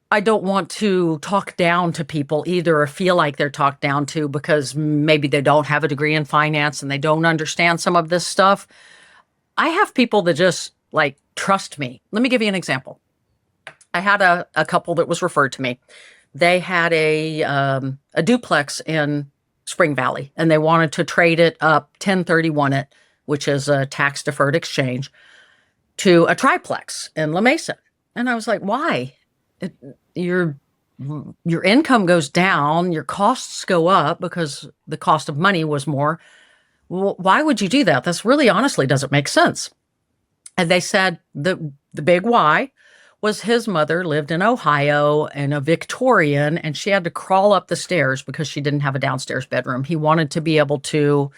A: I don't want to talk down to people either, or feel like they're talked down to because maybe they don't have a degree in finance and they don't understand some of this stuff. I have people that just trust me. Let me give you an example. I had a couple that was referred to me. They had a duplex in Spring Valley, and they wanted to trade it up, 1031 it, which is a tax deferred exchange, to a triplex in La Mesa. And I was like, why? Your income goes down, your costs go up because the cost of money was more. Well, why would you do that? This really honestly doesn't make sense. And they said the big why was his mother lived in Ohio and a Victorian, and she had to crawl up the stairs because she didn't have a downstairs bedroom. He wanted to be able to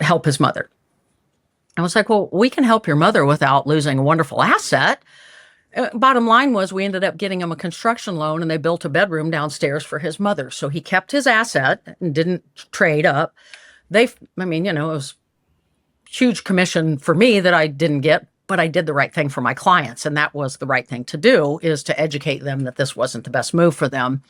A: help his mother. I was like, well, we can help your mother without losing a wonderful asset. Bottom line was we ended up getting him a construction loan, and they built a bedroom downstairs for his mother. So he kept his asset and didn't trade up. It was huge commission for me that I didn't get, but I did the right thing for my clients. And that was the right thing to do, is to educate them that this wasn't the best move for them.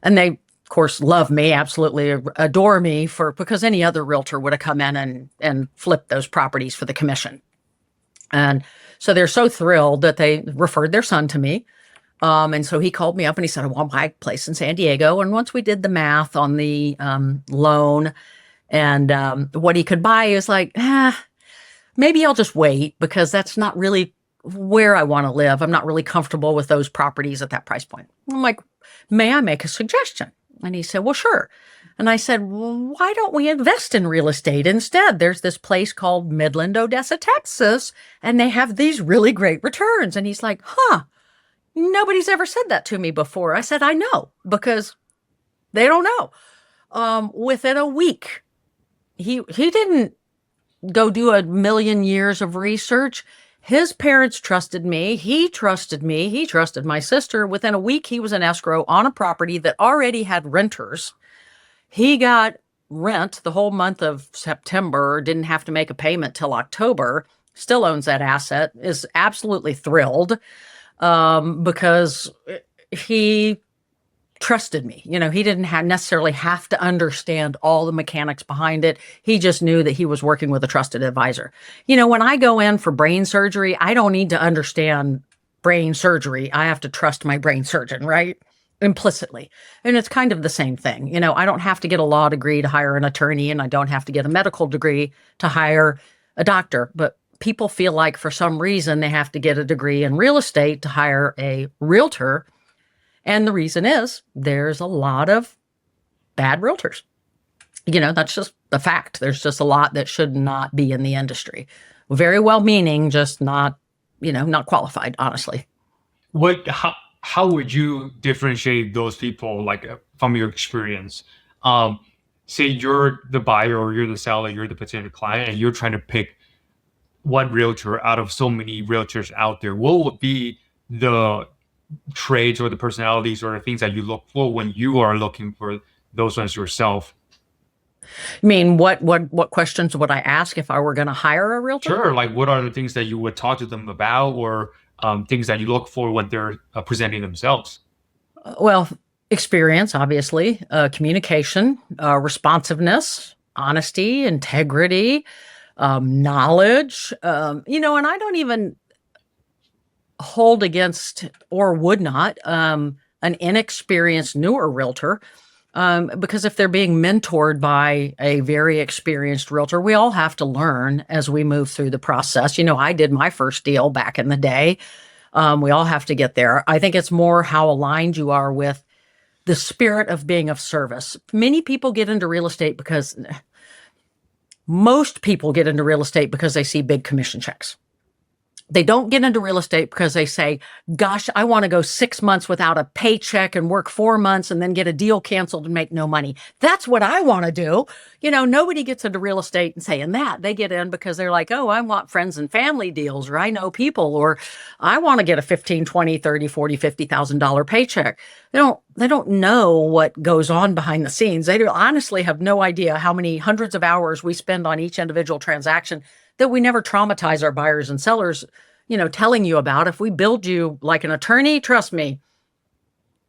A: And they, of course, love me, absolutely adore me because any other realtor would have come in and flipped those properties for the commission. And so they're so thrilled that they referred their son to me. And so he called me up and he said, I want to buy a place in San Diego. And once we did the math on the loan and what he could buy, he was like, maybe I'll just wait, because that's not really where I want to live. I'm not really comfortable with those properties at that price point. I'm like, may I make a suggestion? And he said, well, sure. And I said, well, why don't we invest in real estate instead? There's this place called Midland, Odessa, Texas, and they have these really great returns. And he's like, nobody's ever said that to me before. I said, I know, because they don't know. Within a week, he didn't go do a million years of research. His parents trusted me. He trusted me. He trusted my sister. Within a week, he was in escrow on a property that already had renters. He got rent the whole month of September, didn't have to make a payment till October, still owns that asset, is absolutely thrilled because he trusted me. He didn't necessarily have to understand all the mechanics behind it. He just knew that he was working with a trusted advisor. When I go in for brain surgery, I don't need to understand brain surgery. I have to trust my brain surgeon, right? Implicitly. And it's kind of the same thing. I don't have to get a law degree to hire an attorney, and I don't have to get a medical degree to hire a doctor. But people feel like for some reason they have to get a degree in real estate to hire a realtor. And the reason is there's a lot of bad realtors. That's just the fact. There's just a lot that should not be in the industry. Very well meaning, just not qualified, honestly.
B: How would you differentiate those people, from your experience? Say you're the buyer or you're the seller, you're the potential client, and you're trying to pick one realtor out of so many realtors out there. What would be the traits or the personalities or the things that you look for when you are looking for those ones yourself?
A: You mean what questions would I ask if I were going to hire a realtor?
B: Sure. What are the things that you would talk to them about, or things that you look for when they're presenting themselves?
A: Well, experience, obviously, communication, responsiveness, honesty, integrity, knowledge. And I don't even hold against or would not an inexperienced newer realtor. Because if they're being mentored by a very experienced realtor, we all have to learn as we move through the process. I did my first deal back in the day. We all have to get there. I think it's more how aligned you are with the spirit of being of service. Many people get into real estate because most people get into real estate because they see big commission checks. They don't get into real estate because they say, gosh, I want to go 6 months without a paycheck and work 4 months and then get a deal canceled and make no money. That's what I want to do. Nobody gets into real estate and saying that. They get in because they're like, oh, I want friends and family deals, or I know people, or I want to get a 15, 20, 30, 40, $50,000 paycheck. They don't know what goes on behind the scenes. They honestly have no idea how many hundreds of hours we spend on each individual transaction that we never traumatize our buyers and sellers, telling you about. If we build you like an attorney, trust me,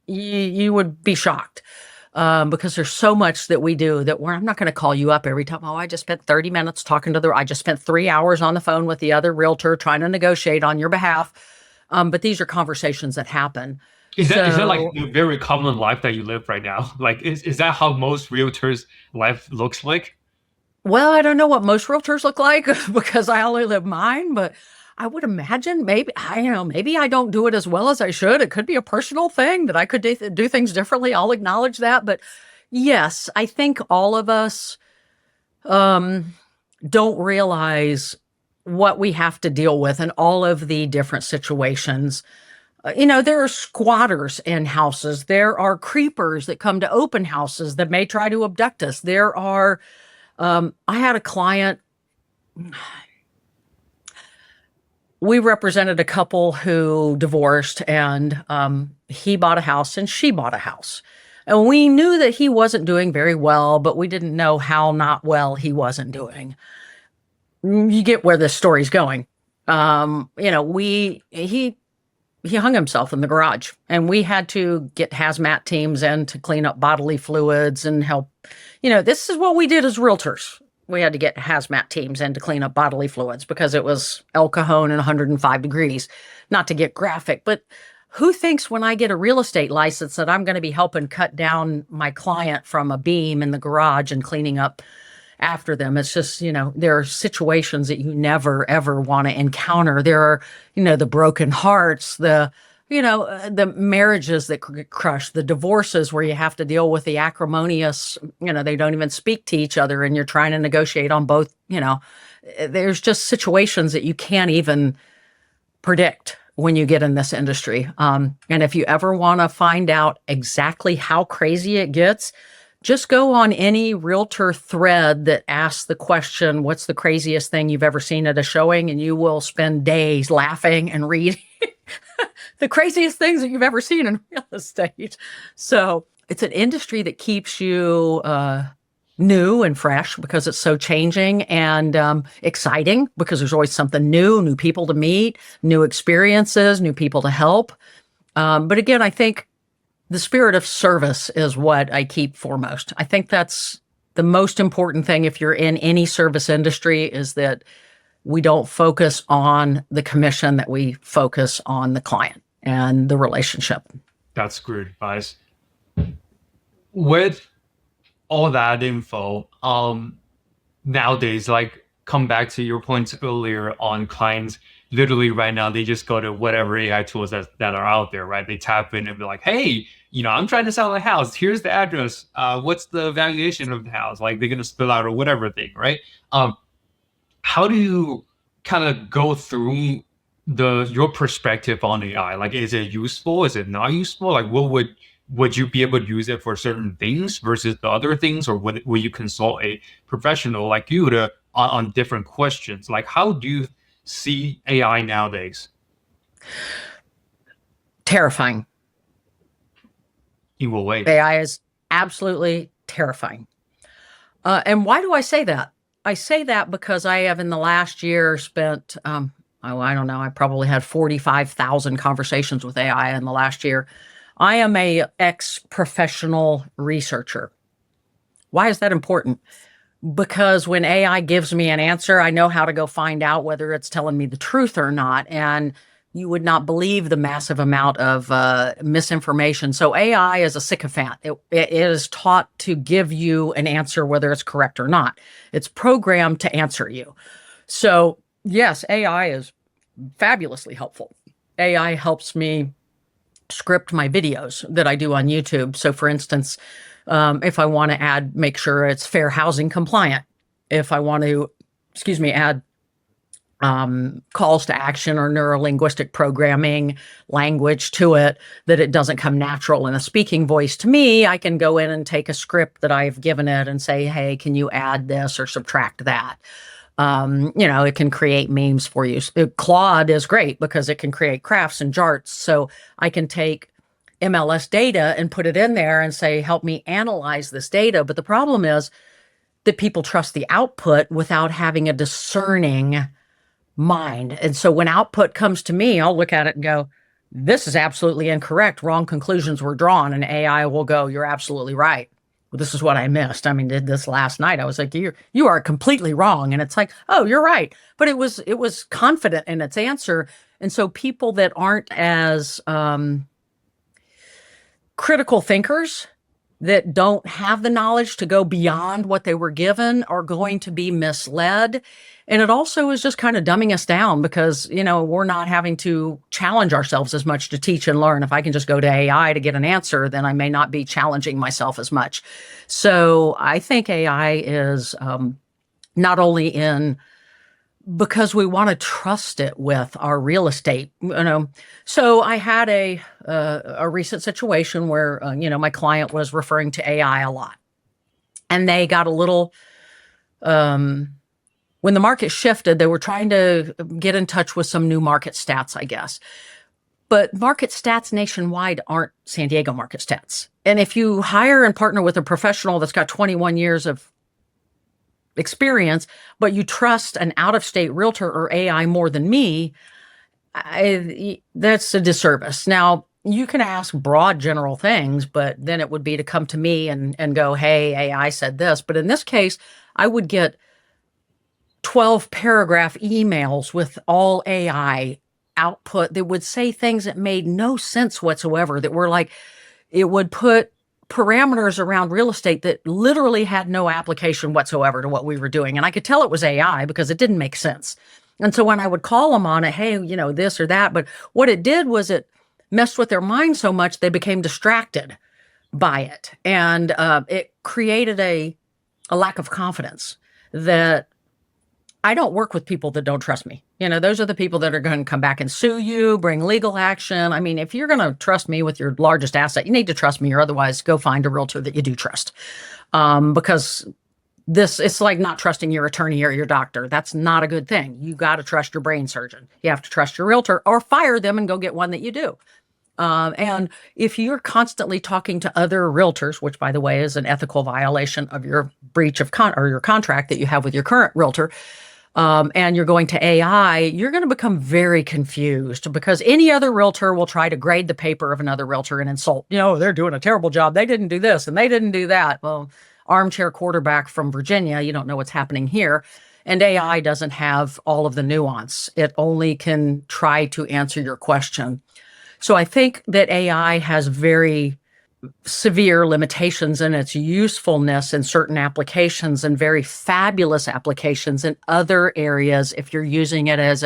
A: you would be shocked. Because there's so much that we do that I'm not going to call you up every time. Oh, I just spent 30 minutes I just spent 3 hours on the phone with the other realtor trying to negotiate on your behalf. But these are conversations that happen.
B: Is that like a very common life that you live right now? Like, is that how most realtors' life looks like?
A: Well, I don't know what most realtors look like because I only live mine, but I would imagine maybe I don't do it as well as I should. It could be a personal thing that I could do things differently. I'll acknowledge that. But yes, I think all of us don't realize what we have to deal with in all of the different situations. There are squatters in houses. There are creepers that come to open houses that may try to abduct us. There are I had a client, we represented a couple who divorced, and he bought a house and she bought a house. And we knew that he wasn't doing very well, but we didn't know how not well he wasn't doing. You get where this story's going. He hung himself in the garage, and we had to get hazmat teams in to clean up bodily fluids and help. This is what we did as realtors. We had to get hazmat teams in to clean up bodily fluids because it was El Cajon and 105 degrees. Not to get graphic, but who thinks when I get a real estate license that I'm going to be helping cut down my client from a beam in the garage and cleaning up after them? It's just, there are situations that you never, ever want to encounter. There are, the broken hearts, the marriages that crush, the divorces where you have to deal with the acrimonious, they don't even speak to each other and you're trying to negotiate on both, there's just situations that you can't even predict when you get in this industry. And if you ever want to find out exactly how crazy it gets, just go on any realtor thread that asks the question, what's the craziest thing you've ever seen at a showing? And you will spend days laughing and reading the craziest things that you've ever seen in real estate. So it's an industry that keeps you new and fresh because it's so changing, and exciting because there's always something new people to meet, new experiences, new people to help. But again, I think the spirit of service is what I keep foremost. I think that's the most important thing if you're in any service industry, is that we don't focus on the commission, that we focus on the client and the relationship.
B: That's great advice. With all that info, nowadays, like, come back to your points earlier on clients, literally right now, they just go to whatever AI tools that are out there, right? They tap in and be like, hey, I'm trying to sell a house. Here's the address. What's the valuation of the house? Like, they're going to spill out or whatever thing, right? How do you kind of go through your perspective on AI? Like, is it useful? Is it not useful? Like, what would you be able to use it for certain things versus the other things? Or will you consult a professional like you on different questions? Like, how do you see AI nowadays?
A: Terrifying.
B: In what way?
A: AI is absolutely terrifying. And why do I say that? I say that because I have in the last year spent, oh, I don't know, I probably had 45,000 conversations with AI in the last year. I am a ex-professional researcher. Why is that important? Because when AI gives me an answer, I know how to go find out whether it's telling me the truth or not. And you would not believe the massive amount of misinformation. So AI is a sycophant. It is taught to give you an answer, whether it's correct or not. It's programmed to answer you. So yes, AI is fabulously helpful. AI helps me script my videos that I do on YouTube. So, for instance, if I want to make sure it's fair housing compliant, if I want to, add calls to action or neurolinguistic programming language to it, that it doesn't come natural in a speaking voice to me, I can go in and take a script that I've given it and say, hey, can you add this or subtract that? It can create memes for you. Claude is great because it can create crafts and charts. So I can take MLS data and put it in there and say, help me analyze this data. But the problem is that people trust the output without having a discerning mind. And so when output comes to me, I'll look at it and go, this is absolutely incorrect. Wrong conclusions were drawn. And AI will go, you're absolutely right. Well, this is what I missed. I mean, did this last night. I was like, you are completely wrong. And it's like, oh, you're right. But it was confident in its answer. And so people that aren't as critical thinkers, that don't have the knowledge to go beyond what they were given, are going to be misled. And it also is just kind of dumbing us down because, we're not having to challenge ourselves as much to teach and learn. If I can just go to AI to get an answer, then I may not be challenging myself as much. So I think AI is not only in because we want to trust it with our real estate, So I had a recent situation where, my client was referring to AI a lot, and they got a little, when the market shifted, they were trying to get in touch with some new market stats, I guess. But market stats nationwide aren't San Diego market stats. And if you hire and partner with a professional that's got 21 years of experience, but you trust an out-of-state realtor or AI more than me, that's a disservice. Now, you can ask broad general things, but then it would be to come to me and go, hey, AI said this. But in this case, I would get 12 paragraph emails with all AI output that would say things that made no sense whatsoever, that were like, it would put parameters around real estate that literally had no application whatsoever to what we were doing. And I could tell it was AI because it didn't make sense. And so when I would call them on it, hey, this or that, but what it did was it messed with their mind so much they became distracted by it. And it created a lack of confidence that I don't work with people that don't trust me. Those are the people that are going to come back and sue you, bring legal action. I mean, if you're going to trust me with your largest asset, you need to trust me, or otherwise go find a realtor that you do trust. Because it's like not trusting your attorney or your doctor. That's not a good thing. You got to trust your brain surgeon. You have to trust your realtor, or fire them and go get one that you do. And if you're constantly talking to other realtors, which by the way is an ethical violation of your breach of or your contract that you have with your current realtor, and you're going to AI, you're going to become very confused, because any other realtor will try to grade the paper of another realtor and insult, they're doing a terrible job. They didn't do this and they didn't do that. Well, armchair quarterback from Virginia, you don't know what's happening here. And AI doesn't have all of the nuance. It only can try to answer your question. So I think that AI has very severe limitations in its usefulness in certain applications, and very fabulous applications in other areas. If you're using it as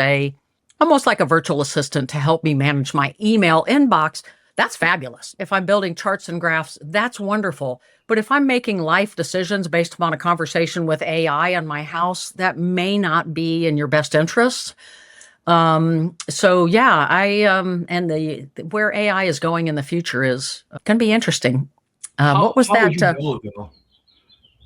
A: almost like a virtual assistant to help me manage my email inbox, that's fabulous. If I'm building charts and graphs, that's wonderful. But if I'm making life decisions based upon a conversation with AI on my house, that may not be in your best interests. So yeah, and where AI is going in the future is going to be interesting. What was
B: how
A: that?
B: would you know, though?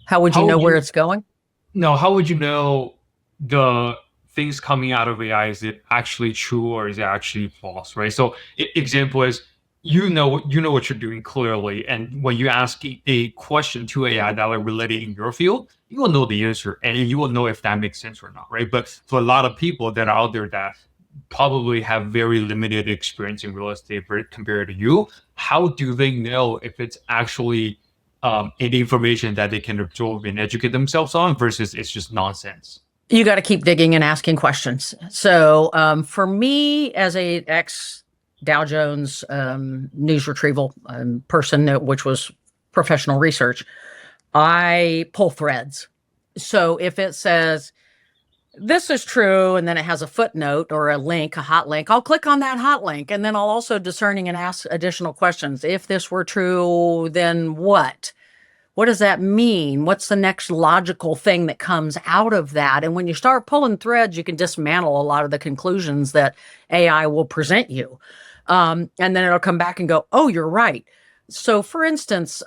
A: How would you know where it's going?
B: No, how would you know the things coming out of AI, is it actually true or is it actually false, right? So example is, what you're doing clearly, and when you ask a question to AI that are related in your field, you will know the answer and you will know if that makes sense or not, right? But for a lot of people that are out there that probably have very limited experience in real estate compared to you. How do they know if it's actually any information that they can absorb and educate themselves on versus it's just nonsense?
A: You got to keep digging and asking questions. So for me, as a ex Dow Jones news retrieval person, which was professional research, I pull threads. So if it says this is true, and then it has a footnote or a link, a hot link, I'll click on that hot link, and then I'll also discerning and ask additional questions. If this were true, then what? What does that mean? What's the next logical thing that comes out of that? And when you start pulling threads, you can dismantle a lot of the conclusions that AI will present you. And then it'll come back and go, oh, you're right. So, for instance,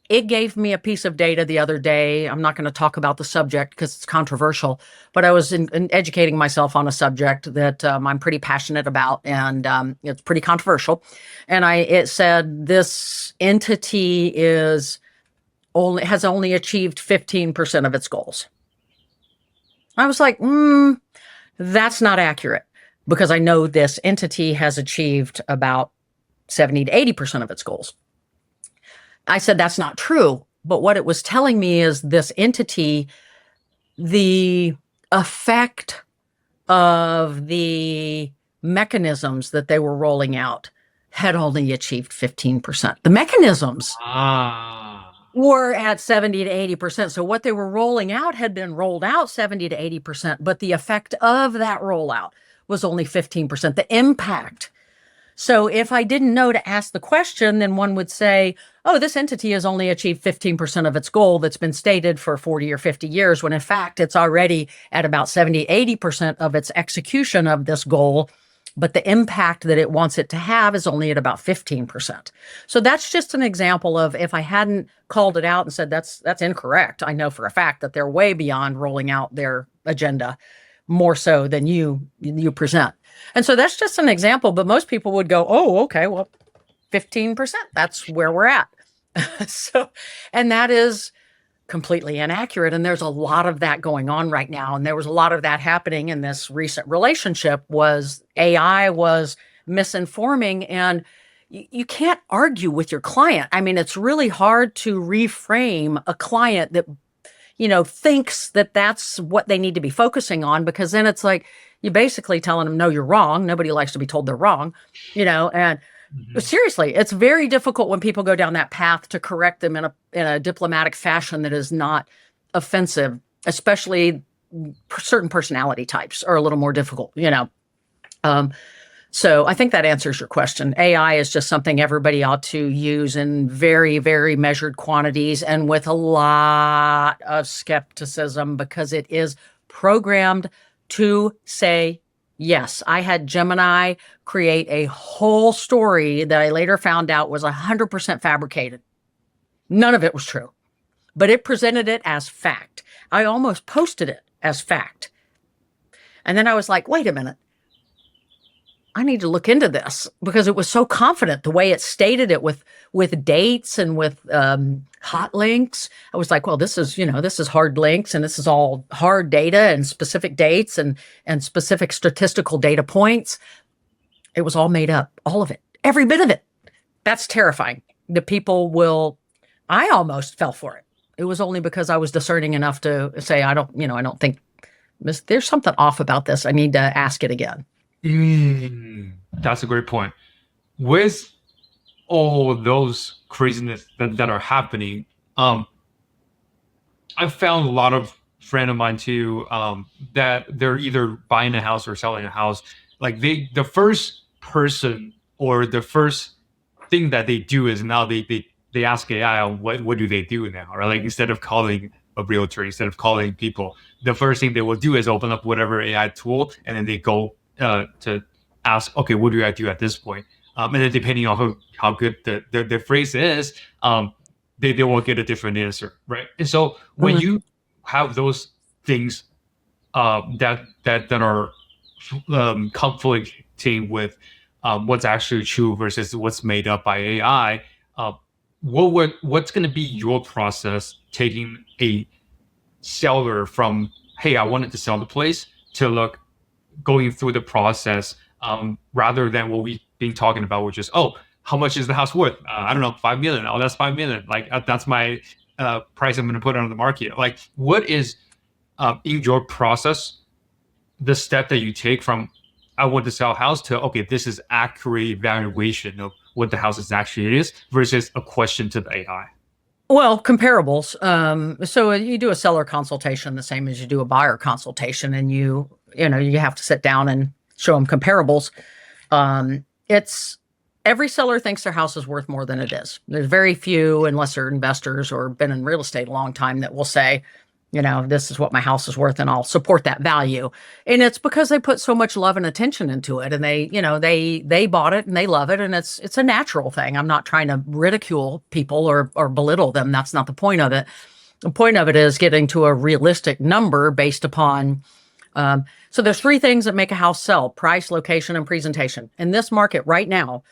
A: it gave me a piece of data the other day. I'm not going to talk about the subject because it's controversial, but I was in educating myself on a subject that I'm pretty passionate about, and it's pretty controversial. And it said this entity has only achieved 15% of its goals. I was like, that's not accurate, because I know this entity has achieved about 70 to 80% of its goals. I said, that's not true. But what it was telling me is this entity, the effect of the mechanisms that they were rolling out had only achieved 15%. The mechanisms were at 70 to 80%. So what they were rolling out had been rolled out 70 to 80%, but the effect of that rollout was only 15%. The impact. So if I didn't know to ask the question, then one would say, oh, this entity has only achieved 15% of its goal that's been stated for 40 or 50 years, when in fact it's already at about 70, 80% of its execution of this goal. But the impact that it wants it to have is only at about 15%. So that's just an example of, if I hadn't called it out and said that's incorrect, I know for a fact that they're way beyond rolling out their agenda, more so than you present. And so that's just an example, but most people would go, oh, okay, well, 15%, that's where we're at. So, and that is completely inaccurate. And there's a lot of that going on right now. And there was a lot of that happening in this recent relationship. Was AI was misinforming, and you can't argue with your client. I mean, it's really hard to reframe a client that thinks that that's what they need to be focusing on, because then it's like you're basically telling them, no, you're wrong. Nobody likes to be told they're wrong, and seriously, it's very difficult when people go down that path to correct them in a diplomatic fashion that is not offensive, especially certain personality types are a little more difficult, So I think that answers your question. AI is just something everybody ought to use in very, very measured quantities and with a lot of skepticism, because it is programmed to say yes. I had Gemini create a whole story that I later found out was 100% fabricated. None of it was true, but it presented it as fact. I almost posted it as fact. And then I was like, wait a minute. I need to look into this, because it was so confident the way it stated it with dates and with hot links. I was like, well, this is hard links, and this is all hard data and specific dates and specific statistical data points. It was all made up, all of it, every bit of it. That's terrifying. I almost fell for it. It was only because I was discerning enough to say, I don't think there's something off about this. I need to ask it again.
B: That's a great point. With all those craziness that are happening, I found a lot of friends of mine too, that they're either buying a house or selling a house. Like the first person or the first thing that they do is now they ask AI on what do they do now, or like instead of calling a realtor, instead of calling people, the first thing they will do is open up whatever AI tool, and then they go to ask, okay, what do I do at this point? And then depending on how good the phrase is, they will get a different answer, right? And so when you have those things that are conflicting with what's actually true versus what's made up by AI, what's going to be your process taking a seller from, hey, I wanted to sell the place, to look, going through the process, rather than what we've been talking about, which is, oh, how much is the house worth? I don't know, 5 million. Oh, that's 5 million. Like that's my price I'm going to put on the market. Like, what is in your process the step that you take from I want to sell a house to, okay, this is accurate evaluation of what the house is actually is versus a question to the AI?
A: Well, comparables. So you do a seller consultation the same as you do a buyer consultation, and you have to sit down and show them comparables. It's every seller thinks their house is worth more than it is. There's very few, unless they're investors or been in real estate a long time, that will say, this is what my house is worth and I'll support that value. And it's because they put so much love and attention into it, and they bought it and they love it, and it's a natural thing. I'm not trying to ridicule people or belittle them. That's not the point of it. The point of it is getting to a realistic number based upon so there's three things that make a house sell: price, location, and presentation. In this market right now,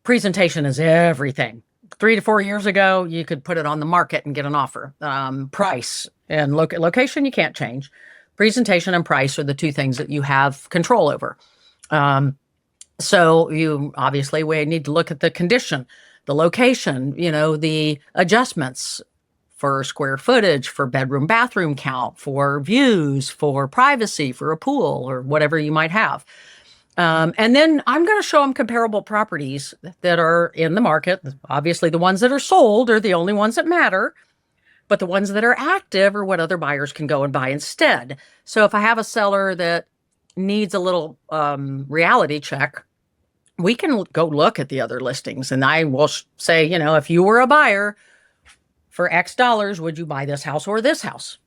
A: presentation is everything. 3 to 4 years ago, you could put it on the market and get an offer. Price and location, you can't change. Presentation and price are the two things that you have control over. So we need to look at the condition, the location, the adjustments for square footage, for bedroom, bathroom count, for views, for privacy, for a pool, or whatever you might have. And then I'm going to show them comparable properties that are in the market. Obviously, the ones that are sold are the only ones that matter, but the ones that are active are what other buyers can go and buy instead. So if I have a seller that needs a little reality check, we can go look at the other listings, and I will say, if you were a buyer for X dollars, would you buy this house or this house?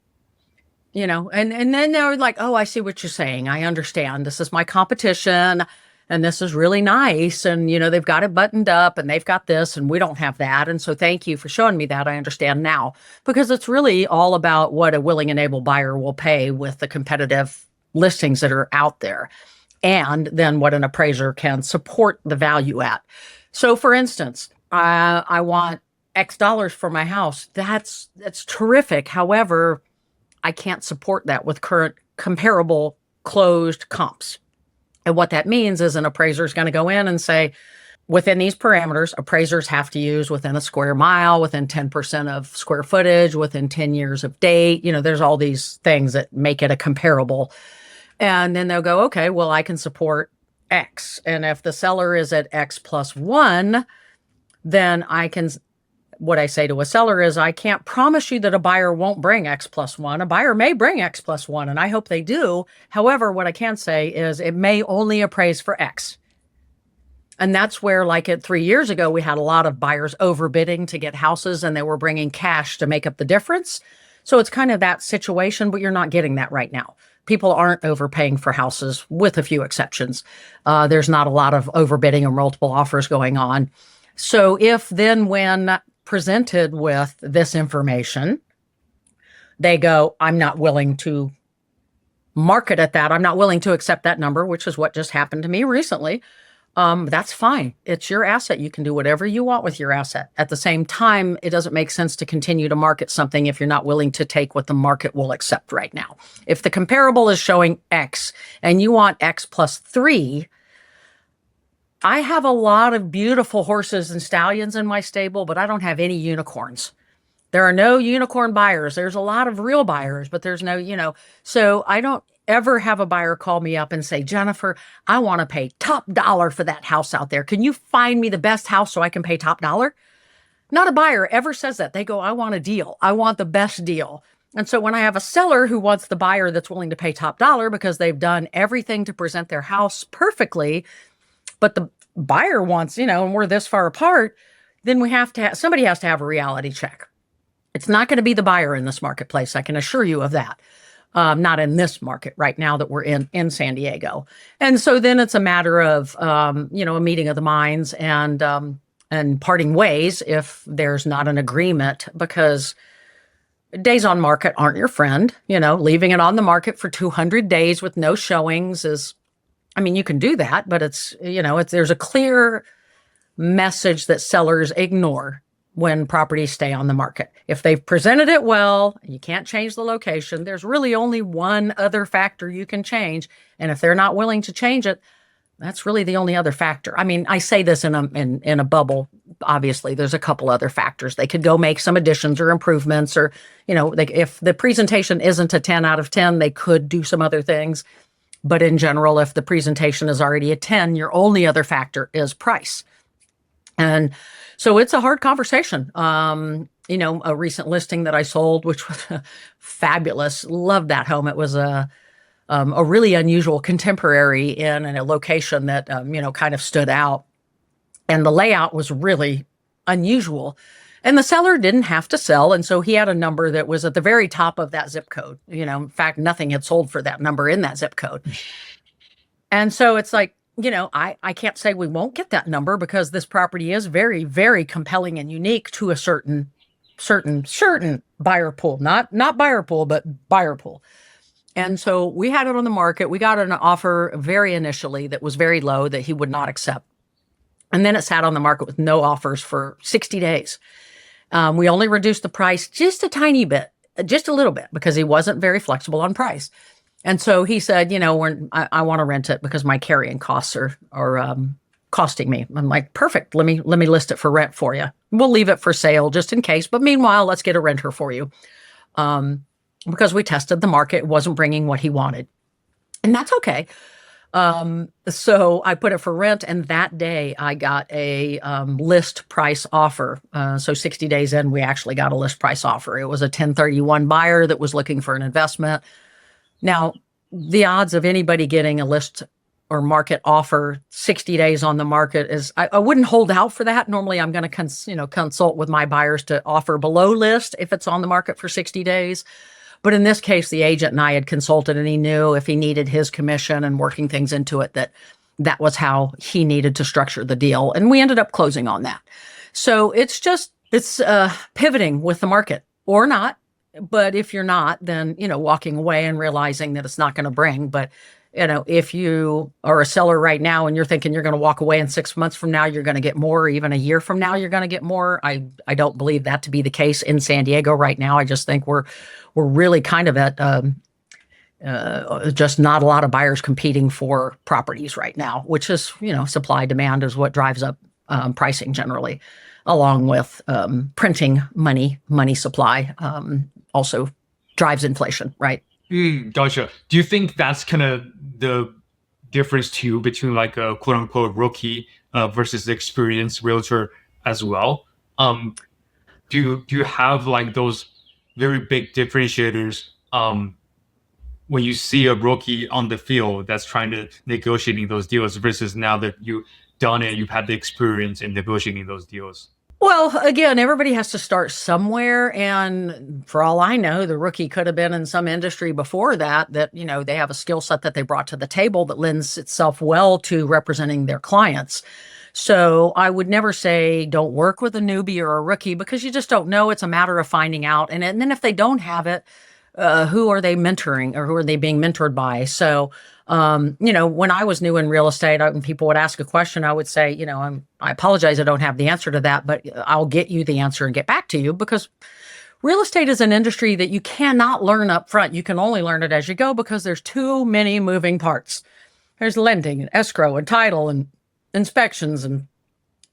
A: And then they're like, oh, I see what you're saying. I understand. This is my competition, and this is really nice. And, they've got it buttoned up, and they've got this, and we don't have that. And so thank you for showing me that. I understand now, because it's really all about what a willing and able buyer will pay with the competitive listings that are out there, and then what an appraiser can support the value at. So for instance, I want X dollars for my house. That's terrific. However, I can't support that with current comparable closed comps. And what that means is an appraiser is going to go in and say, within these parameters, appraisers have to use within a square mile, within 10% of square footage, within 10 years of date. There's all these things that make it a comparable. And then they'll go, okay, well, I can support X. And if the seller is at X plus 1, then what I say to a seller is, I can't promise you that a buyer won't bring X plus 1. A buyer may bring X plus 1, and I hope they do. However, what I can say is it may only appraise for X. And that's where, like 3 years ago, we had a lot of buyers overbidding to get houses, and they were bringing cash to make up the difference. So it's kind of that situation, but you're not getting that right now. People aren't overpaying for houses, with a few exceptions. There's not a lot of overbidding or multiple offers going on. So when presented with this information, they go, I'm not willing to market at that. I'm not willing to accept that number, which is what just happened to me recently. That's fine. It's your asset. You can do whatever you want with your asset. At the same time, it doesn't make sense to continue to market something if you're not willing to take what the market will accept right now. If the comparable is showing X and you want X plus 3, I have a lot of beautiful horses and stallions in my stable, but I don't have any unicorns. There are no unicorn buyers. There's a lot of real buyers, but there's no, so I don't ever have a buyer call me up and say, Jennifer, I want to pay top dollar for that house out there. Can you find me the best house so I can pay top dollar? Not a buyer ever says that. They go, I want a deal. I want the best deal. And so when I have a seller who wants the buyer that's willing to pay top dollar because they've done everything to present their house perfectly, but the buyer wants, and we're this far apart, then somebody has to have a reality check. It's not going to be the buyer in this marketplace. I can assure you of that. Not in this market right now that we're in San Diego. And so then it's a matter of, a meeting of the minds and parting ways if there's not an agreement, because days on market aren't your friend. Leaving it on the market for 200 days with no showings you can do that, but there's a clear message that sellers ignore when properties stay on the market. If they've presented it well, you can't change the location. There's really only one other factor you can change. And if they're not willing to change it, that's really the only other factor. I mean, I say this in a bubble. Obviously, there's a couple other factors. They could go make some additions or improvements, or, if the presentation isn't a 10 out of 10, they could do some other things. But in general, if the presentation is already a 10, your only other factor is price. And so it's a hard conversation. A recent listing that I sold, which was fabulous. Loved that home. It was a really unusual contemporary in a location that, kind of stood out. And the layout was really unusual. And the seller didn't have to sell. And so he had a number that was at the very top of that zip code. In fact, nothing had sold for that number in that zip code. And so it's like, I can't say we won't get that number because this property is very, very compelling and unique to a certain buyer pool, not buyer pool, but buyer pool. And so we had it on the market. We got an offer very initially that was very low that he would not accept. And then it sat on the market with no offers for 60 days. We only reduced the price just a tiny bit, just a little bit, because he wasn't very flexible on price. And so he said, I want to rent it because my carrying costs are costing me. I'm like, perfect. Let me list it for rent for you. We'll leave it for sale just in case. But meanwhile, let's get a renter for you. Because we tested the market, it wasn't bringing what he wanted. And that's okay. So I put it for rent, and that day I got a list price offer. So 60 days in, we actually got a list price offer. It was a 1031 buyer that was looking for an investment. Now, the odds of anybody getting a list or market offer 60 days on the market is, I wouldn't hold out for that. Normally, I'm going to consult with my buyers to offer below list if it's on the market for 60 days. But in this case, the agent and I had consulted, and he knew if he needed his commission and working things into it, that was how he needed to structure the deal. And we ended up closing on that. So it's pivoting with the market or not. But if you're not, then, walking away and realizing that it's not going to bring. But, if you are a seller right now and you're thinking you're going to walk away and 6 months from now, you're going to get more, or even a year from now, you're going to get more. I don't believe that to be the case in San Diego right now. I just think we're really kind of at just not a lot of buyers competing for properties right now, which is, supply demand is what drives up pricing generally, along with printing money supply. Also drives inflation, right?
B: Gotcha. Do you think that's kind of the difference too between like a quote unquote rookie versus experienced realtor as well? Do you have like those very big differentiators when you see a rookie on the field that's trying to negotiating those deals versus now that you've done it, you've had the experience in negotiating those deals?
A: Well, again, everybody has to start somewhere. And for all I know, the rookie could have been in some industry before that, they have a skill set that they brought to the table that lends itself well to representing their clients. So I would never say don't work with a newbie or a rookie, because you just don't know. It's a matter of finding out. And then if they don't have it, who are they mentoring, or who are they being mentored by? So, when I was new in real estate, when people would ask a question, I would say, I apologize, I don't have the answer to that, but I'll get you the answer and get back to you, because real estate is an industry that you cannot learn up front. You can only learn it as you go, because there's too many moving parts. There's lending and escrow and title and inspections and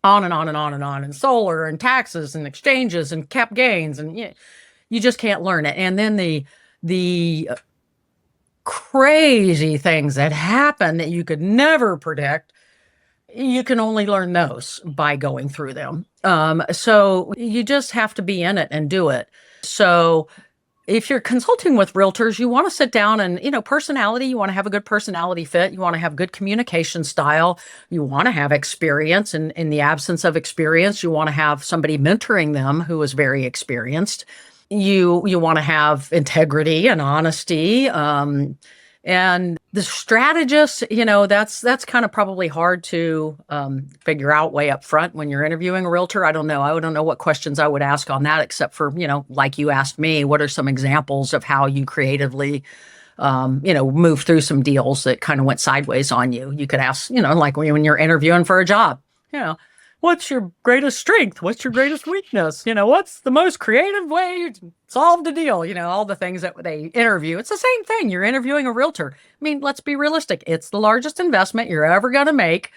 A: on and on and on and on, and solar and taxes and exchanges and cap gains, and you just can't learn it. And then the crazy things that happen that you could never predict, you can only learn those by going through them. So you just have to be in it and do it. So if you're consulting with realtors, you want to sit down and, personality, you want to have a good personality fit. You want to have good communication style. You want to have experience. And in the absence of experience, you want to have somebody mentoring them who is very experienced. You want to have integrity and honesty. And the strategist, that's kind of probably hard to figure out way up front when you're interviewing a realtor. I don't know. I don't know what questions I would ask on that, except for, like you asked me, what are some examples of how you creatively, move through some deals that kind of went sideways on you? You could ask, like when you're interviewing for a job, what's your greatest strength? What's your greatest weakness? What's the most creative way to solve the deal? All the things that they interview. It's the same thing. You're interviewing a realtor. I mean, let's be realistic. It's the largest investment you're ever going to make.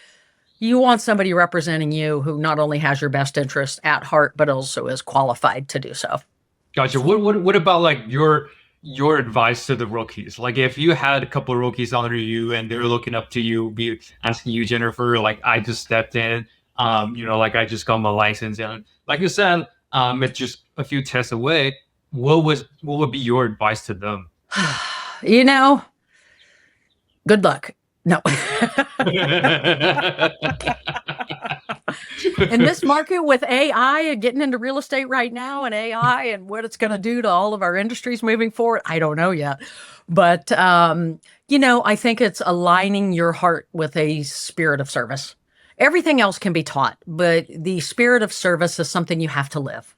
A: You want somebody representing you who not only has your best interest at heart, but also is qualified to do so.
B: Gotcha. What about like your advice to the rookies? Like if you had a couple of rookies under you and they were looking up to you, be asking you, Jennifer, like I just stepped in, like I just got my license, and like you said, it's just a few tests away. What would be your advice to them?
A: Good luck. No. In this market with AI and getting into real estate right now and AI and what it's going to do to all of our industries moving forward, I don't know yet. But, I think it's aligning your heart with a spirit of service. Everything else can be taught, but the spirit of service is something you have to live.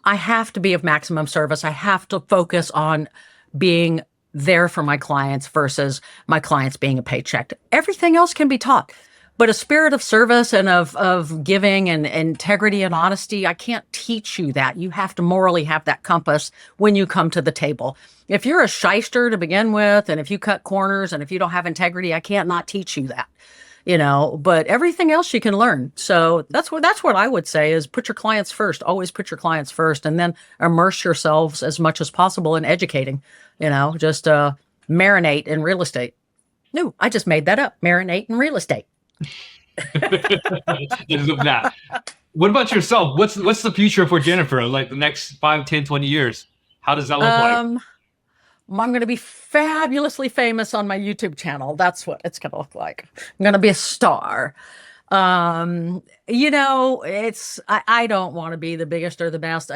A: I have to be of maximum service. I have to focus on being there for my clients versus my clients being a paycheck. Everything else can be taught. But a spirit of service and of giving and integrity and honesty, I can't teach you that. You have to morally have that compass when you come to the table. If you're a shyster to begin with, and if you cut corners and if you don't have integrity, I can't not teach you that. But everything else you can learn. So that's what I would say is put your clients first. Always put your clients first, and then immerse yourselves as much as possible in educating. Just marinate in real estate. No, I just made that up. Marinate in real estate.
B: That. What about yourself? What's the future for Jennifer? Like the next 5, 10, 20 years? How does that look like?
A: I'm going to be fabulously famous on my YouTube channel. That's what it's going to look like. I'm going to be a star. I don't want to be the biggest or the best.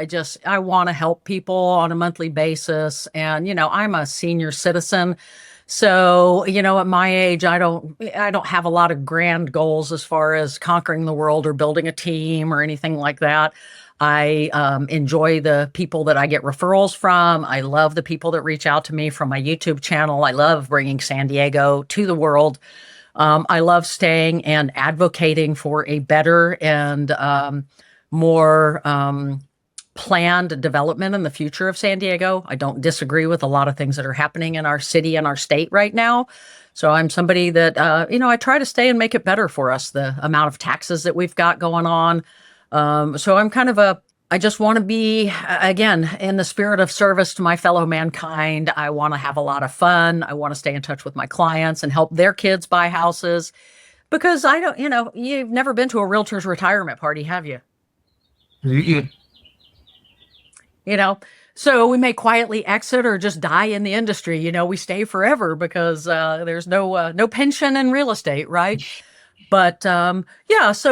A: I want to help people on a monthly basis. And, I'm a senior citizen. So, at my age, I don't have a lot of grand goals as far as conquering the world or building a team or anything like that. I enjoy the people that I get referrals from. I love the people that reach out to me from my YouTube channel. I love bringing San Diego to the world. I love staying and advocating for a better and more planned development in the future of San Diego. I don't disagree with a lot of things that are happening in our city and our state right now. So I'm somebody that, I try to stay and make it better for us, the amount of taxes that we've got going on. So I'm I just want to be, again, in the spirit of service to my fellow mankind. I want to have a lot of fun. I want to stay in touch with my clients and help their kids buy houses, because you've never been to a realtor's retirement party, have you?
B: You-
A: So we may quietly exit or just die in the industry. We stay forever because there's no pension in real estate, right? But so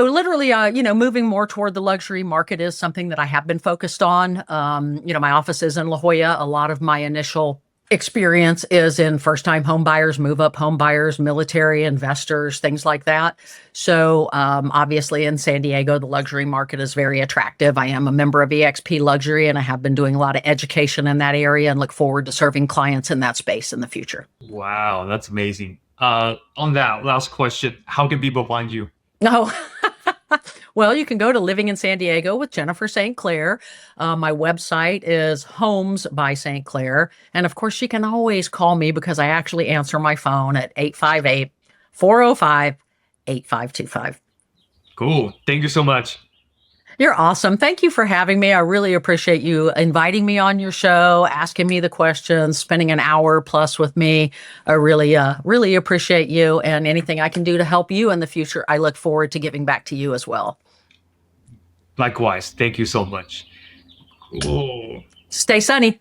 A: literally, moving more toward the luxury market is something that I have been focused on. My office is in La Jolla. A lot of my initial experience is in first-time home buyers, move-up home buyers, military investors, things like that. So obviously in San Diego, the luxury market is very attractive. I am a member of EXP Luxury, and I have been doing a lot of education in that area and look forward to serving clients in that space in the future.
B: Wow, that's amazing. On that last question, how can people find you?
A: Oh, well, you can go to Living in San Diego with Jennifer St. Clair. My website is Homes by St. Clair. And of course, you can always call me because I actually answer my phone at 858-405-8525.
B: Cool. Thank you so much.
A: You're awesome. Thank you for having me. I really appreciate you inviting me on your show, asking me the questions, spending an hour plus with me. I really appreciate you, and anything I can do to help you in the future, I look forward to giving back to you as well.
B: Likewise. Thank you so much. Cool.
A: Stay sunny.